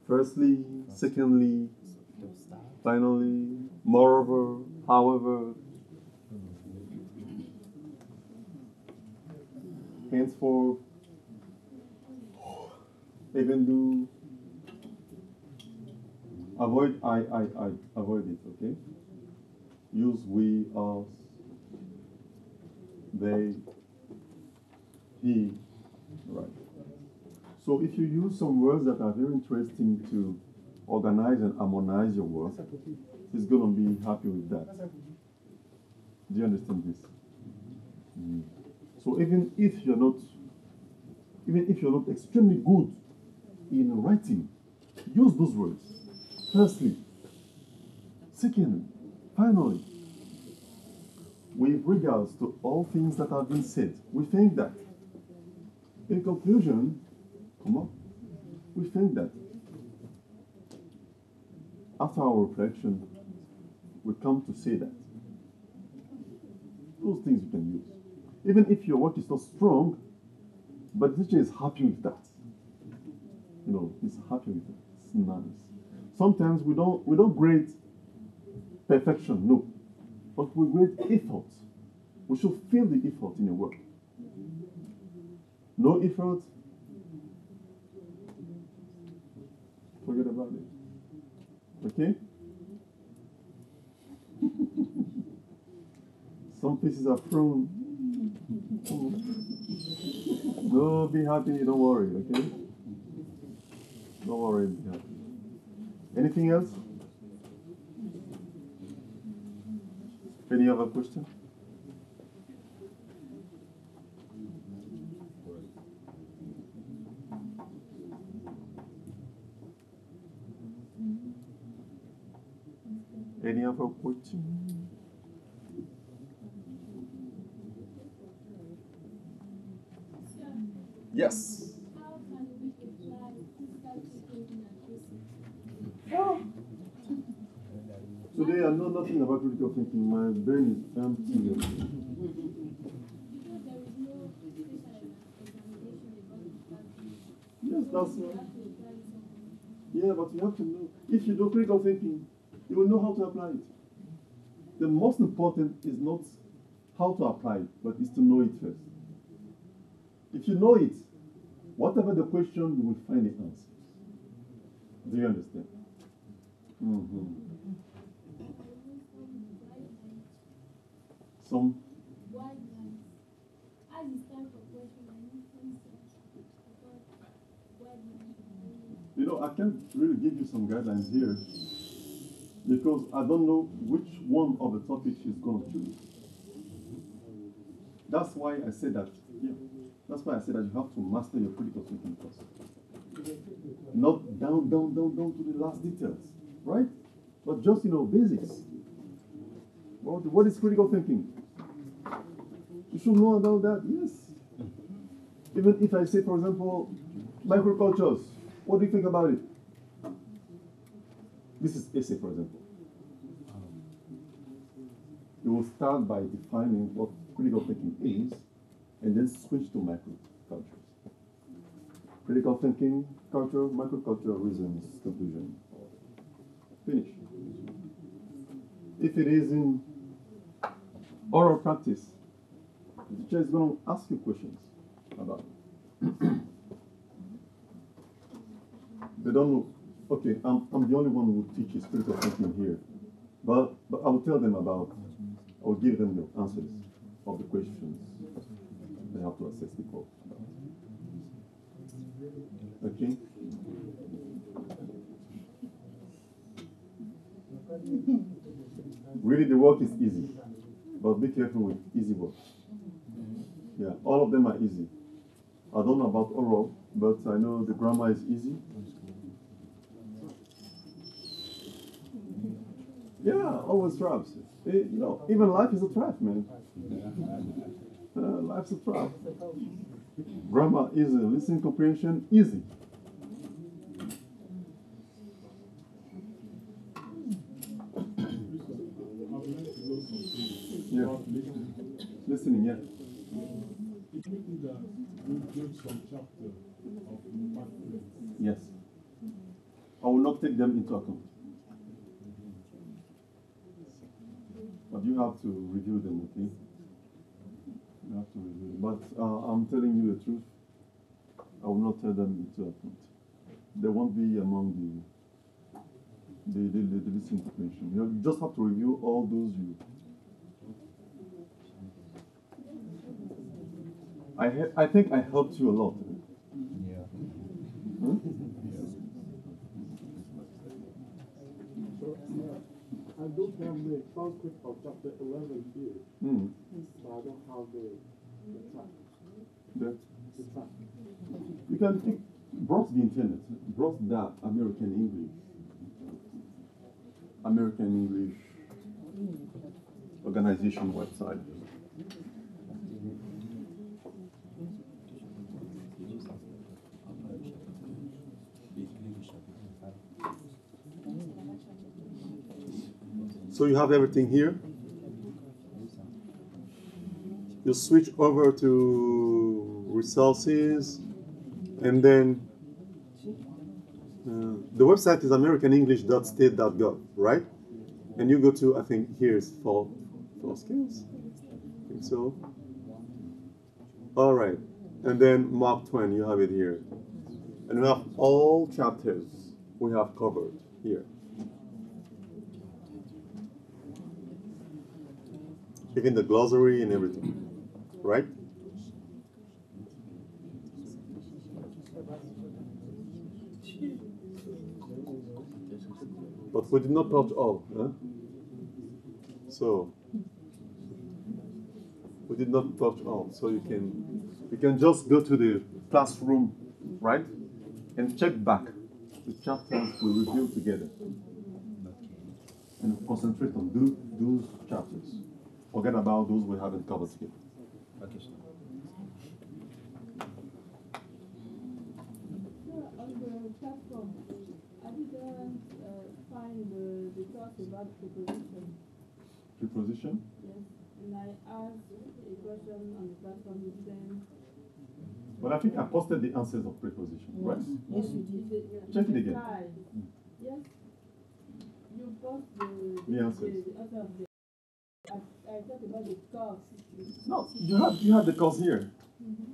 [SPEAKER 1] firstly, secondly, finally, moreover, however, henceforth, even do. Avoid I. Avoid it, okay? Use we, us, they, he, right. So if you use some words that are very interesting to organize and harmonize your work, he's going to be happy with that. Do you understand this? Mm. So even if you're not extremely good in writing, use those words. Firstly, secondly, finally, with regards to all things that have been said, we think that, in conclusion, we think that after our reflection, we come to say that those things you can use. Even if your work is not strong, but the teacher is happy with that. You know, he's happy with that. It's nice. Sometimes we don't grade perfection, no. But we grade effort. We should feel the effort in your work. No effort, forget about it. Okay? Some pieces are prone. No, be happy, don't worry, okay? Don't worry, be happy. Anything else? Any other question? Any other question? Yes. Today I know nothing about critical thinking. My brain is empty. Yes, that's right. Yeah, but you have to know. If you do critical thinking, you will know how to apply it. The most important is not how to apply it, but is to know it first. If you know it, Whatever the question, you will find the answer. Do you understand? Mm-hmm. Some. You know, I can't really give you some guidelines here because I don't know which one of the topics she's going to choose. That's why I said that. Yeah, that's why I said that you have to master your critical thinking first. Not down to the last details, right? But just, basics. What is critical thinking? You should know about that, yes. Even if I say, for example, microcultures, what do you think about it? This is essay, for example. You will start by defining what critical thinking is, and then switch to microcultures. Critical thinking, culture, microculture, reasons, conclusion. Finish. If it is in oral practice, the teacher is going to ask you questions about it. They don't know. Okay, I'm the only one who teaches critical thinking here. But I will tell them about, I will give them the answers of the questions they have to assess people about. Okay? Really, the work is easy, but be careful with easy work. Yeah, all of them are easy. I don't know about oral, but I know the grammar is easy. Yeah, always traps. Even life is a trap, man. Life's a trap. Grammar easy, listening comprehension easy. Yeah. Listening, yeah. Yes. I will not take them into account. But you have to review them, okay? You have to review them. But I'm telling you the truth. I will not tell them into account. They won't be among the listening comprehension. You just have to review all those you. I think I helped you a lot.
[SPEAKER 7] Yeah.
[SPEAKER 1] Hmm?
[SPEAKER 8] I don't have the transcript of chapter 11 here, but I don't have the track.
[SPEAKER 1] The
[SPEAKER 8] track.
[SPEAKER 1] You can browse the internet, browse the American English organization website. So you have everything here. You switch over to resources, and then the website is americanenglish.state.gov, right? And you go to, I think here's for skills. I think so. All right, and then Mark Twain, you have it here, and we have all chapters we have covered here. Even the glossary and everything, right? But we did not touch all, huh? So we did not touch all. So you can just go to the classroom, right? And check back the chapters we reviewed together. And concentrate on those chapters. Forget about those we haven't covered together.
[SPEAKER 7] Okay, sir.
[SPEAKER 5] On the platform, I didn't find the talk about preposition.
[SPEAKER 1] Preposition?
[SPEAKER 5] Yes, and I asked a question on the platform you sent.
[SPEAKER 1] But I think I posted the answers of preposition, right?
[SPEAKER 2] Yes, you did.
[SPEAKER 1] Check it again.
[SPEAKER 5] Yes, you post
[SPEAKER 1] The answers.
[SPEAKER 5] the answer of the. I talked about the course.
[SPEAKER 1] No, you have the course here.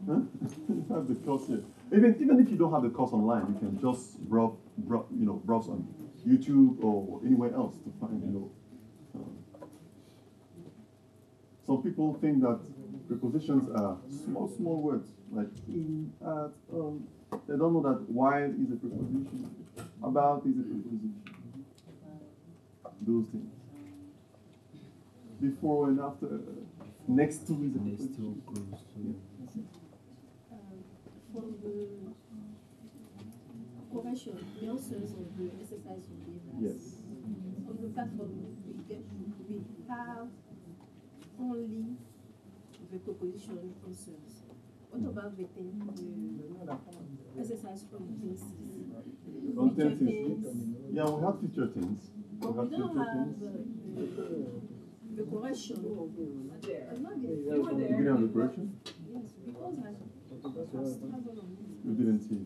[SPEAKER 1] Huh? You have the course here. Even if you don't have the course online, you can just browse on YouTube or anywhere else to find, some people think that prepositions are small words, like in, at, They don't know that while is a preposition, about is a preposition. Those things. Before and after, next to is a
[SPEAKER 7] Next to,
[SPEAKER 1] preposition.
[SPEAKER 7] close to.
[SPEAKER 5] For the correction, the answers of the exercise you gave us.
[SPEAKER 1] Yes.
[SPEAKER 5] On the platform, we have only the proposition answers. What about the exercise from tenses?
[SPEAKER 1] On
[SPEAKER 5] Future
[SPEAKER 1] tenses.
[SPEAKER 5] tense.
[SPEAKER 1] Yeah, we have future tense.
[SPEAKER 5] But we don't
[SPEAKER 1] future
[SPEAKER 5] have
[SPEAKER 1] tense.
[SPEAKER 5] the correction.
[SPEAKER 1] You didn't have the correction?
[SPEAKER 5] Yes, because I struggle on it.
[SPEAKER 1] You didn't see.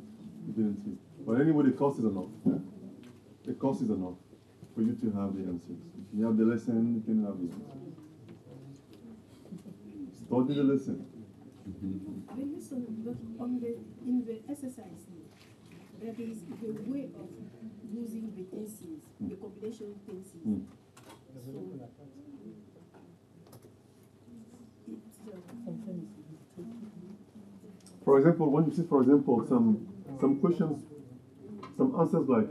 [SPEAKER 1] You didn't see. But anyway, the course is enough. Yeah? The course is enough for you to have the answers. If you have the lesson, you can have the answers. Study the lesson.
[SPEAKER 5] The lesson, but in the exercise, there is the way of using the tenses, the combination tenses.
[SPEAKER 1] Mm.
[SPEAKER 5] So,
[SPEAKER 1] For example, when you see, for example, some questions, some answers like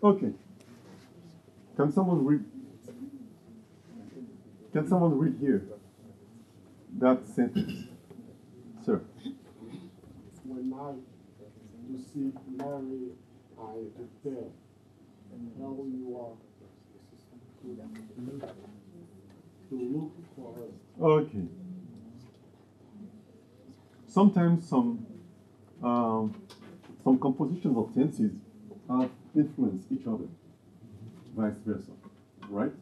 [SPEAKER 1] okay. Can someone read? Can someone read here that sentence, sir?
[SPEAKER 8] When I receive Mary, I prepare. Now you are to look for her.
[SPEAKER 1] Okay. Sometimes some compositions of tenses have influence each other, vice versa, right?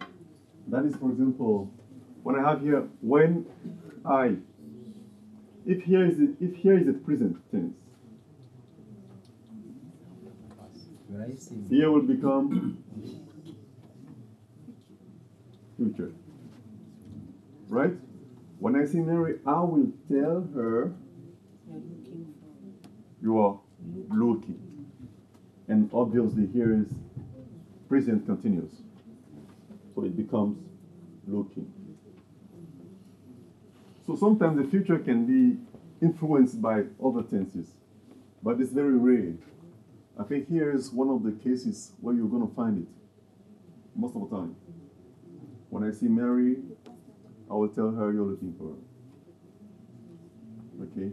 [SPEAKER 1] That is, for example, what I have here, when I. If here is a present tense,
[SPEAKER 7] When I see
[SPEAKER 1] here will become future, right? When I see Mary, I will tell her you are looking, and obviously here is present continuous, so it becomes looking. So sometimes the future can be influenced by other tenses, but it's very rare. I think here is one of the cases where you're going to find it most of the time. When I see Mary, I will tell her you're looking for her. Okay.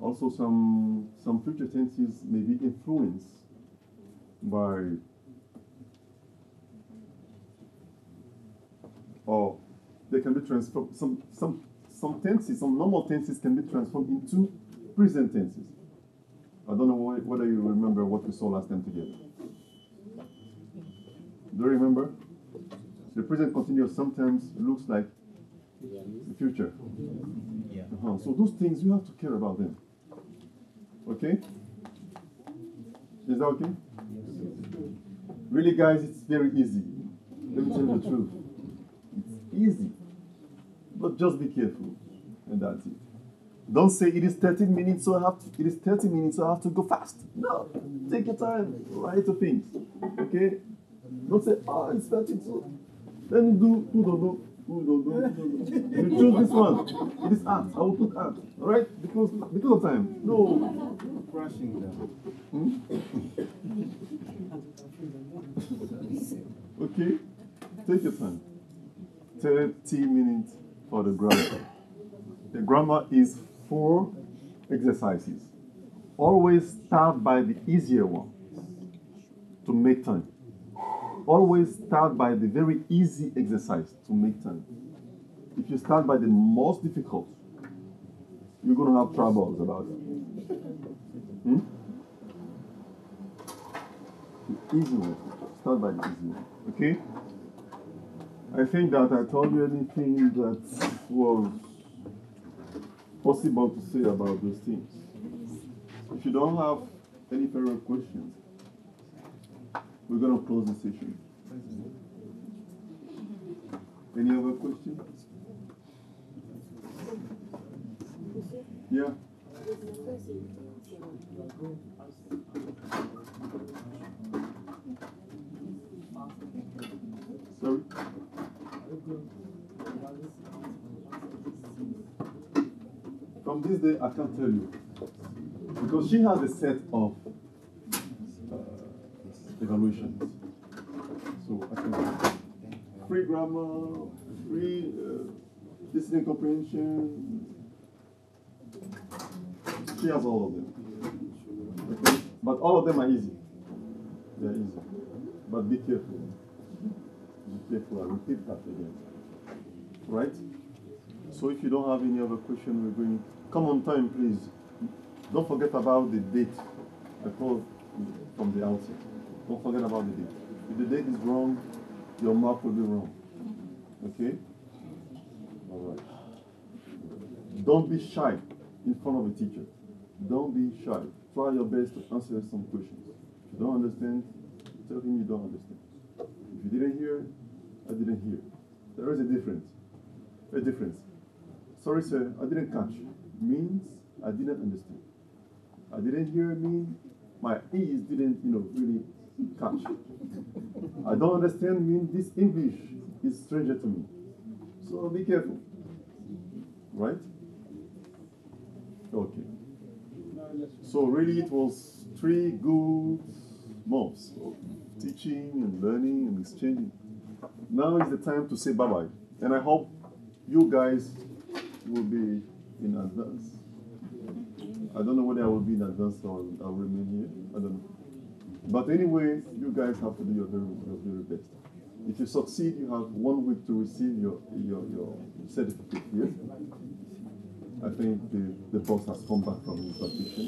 [SPEAKER 1] Also, some future tenses may be influenced by, or they can be transformed. Some tenses, some normal tenses can be transformed into present tenses. I don't know whether you remember what we saw last time together. Do you remember? The present continuous sometimes looks like the future.
[SPEAKER 7] yeah.
[SPEAKER 1] So those things, you have to care about them. Okay? Is that okay? Really, guys, it's very easy. Let me tell you the truth. It's easy. But just be careful. And that's it. Don't say it is 13 minutes, so it is 30 minutes, so I have to go fast. No. Take your time. Write the things. Okay? Don't say, it's 13, so let me do. You choose this one. It is art. I will put art. Alright? Because of time. No.
[SPEAKER 4] Crushing them.
[SPEAKER 1] Okay? Take your time. 30 minutes for the grammar. The grammar is 4 exercises. Always start by the easier one to make time. Always start by the very easy exercise to make time. If you start by the most difficult, you're going to have troubles about it. The easy one. Start by the easy one. Okay? I think that I told you anything that was possible to say about those things. If you don't have any further questions, we're going to close the session. Any other questions? Yeah. Sorry? From this day, I can't tell you. Because she has a set of evaluations. So I can free grammar, free listening comprehension. She has all of them. Okay? But all of them are easy. They're easy. But be careful. Be careful. I repeat that again. Right? So if you don't have any other question, we're going. Come on time, please. Don't forget about the date. I told from the outset. Don't forget about the date. If the date is wrong, your mark will be wrong. Okay? All right. Don't be shy in front of a teacher. Don't be shy. Try your best to answer some questions. If you don't understand, tell him you don't understand. If you didn't hear, I didn't hear. There is a difference. A difference. Sorry, sir, I didn't catch. Means I didn't understand. I didn't hear mean my ears didn't, really catch. I don't understand mean this English is stranger to me. So be careful. Right? Okay. So really it was 3 good months of teaching and learning and exchanging. Now is the time to say bye-bye. And I hope you guys will be in advance. I don't know whether I will be in advance or I'll remain here. I don't know. But anyway, you guys have to do your very best. If you succeed, you have 1 week to receive your certificate here. I think the boss has come back from his vacation.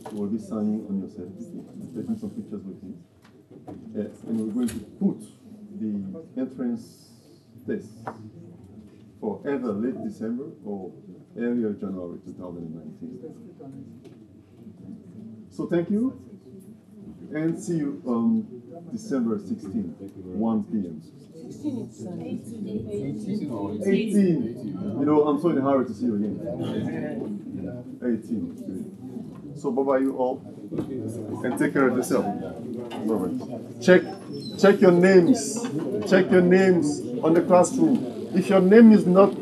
[SPEAKER 1] He will be signing on your certificate, taking some pictures with him. Yes, and we're going to put the entrance test for either late December or earlier January 2019. So thank you, and see you on December 16th, 1 p.m. 18. I'm so in a hurry to see you again. 18. So bye-bye you all, and take care of yourself. Bye-bye. Check your names. Check your names on the classroom. If your name is not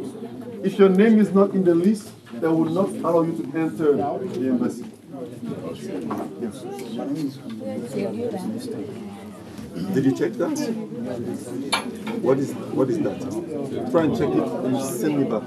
[SPEAKER 1] in the list, they will not allow you to enter the embassy. Yes. Did you check that? What is that? Try and check it and send me back.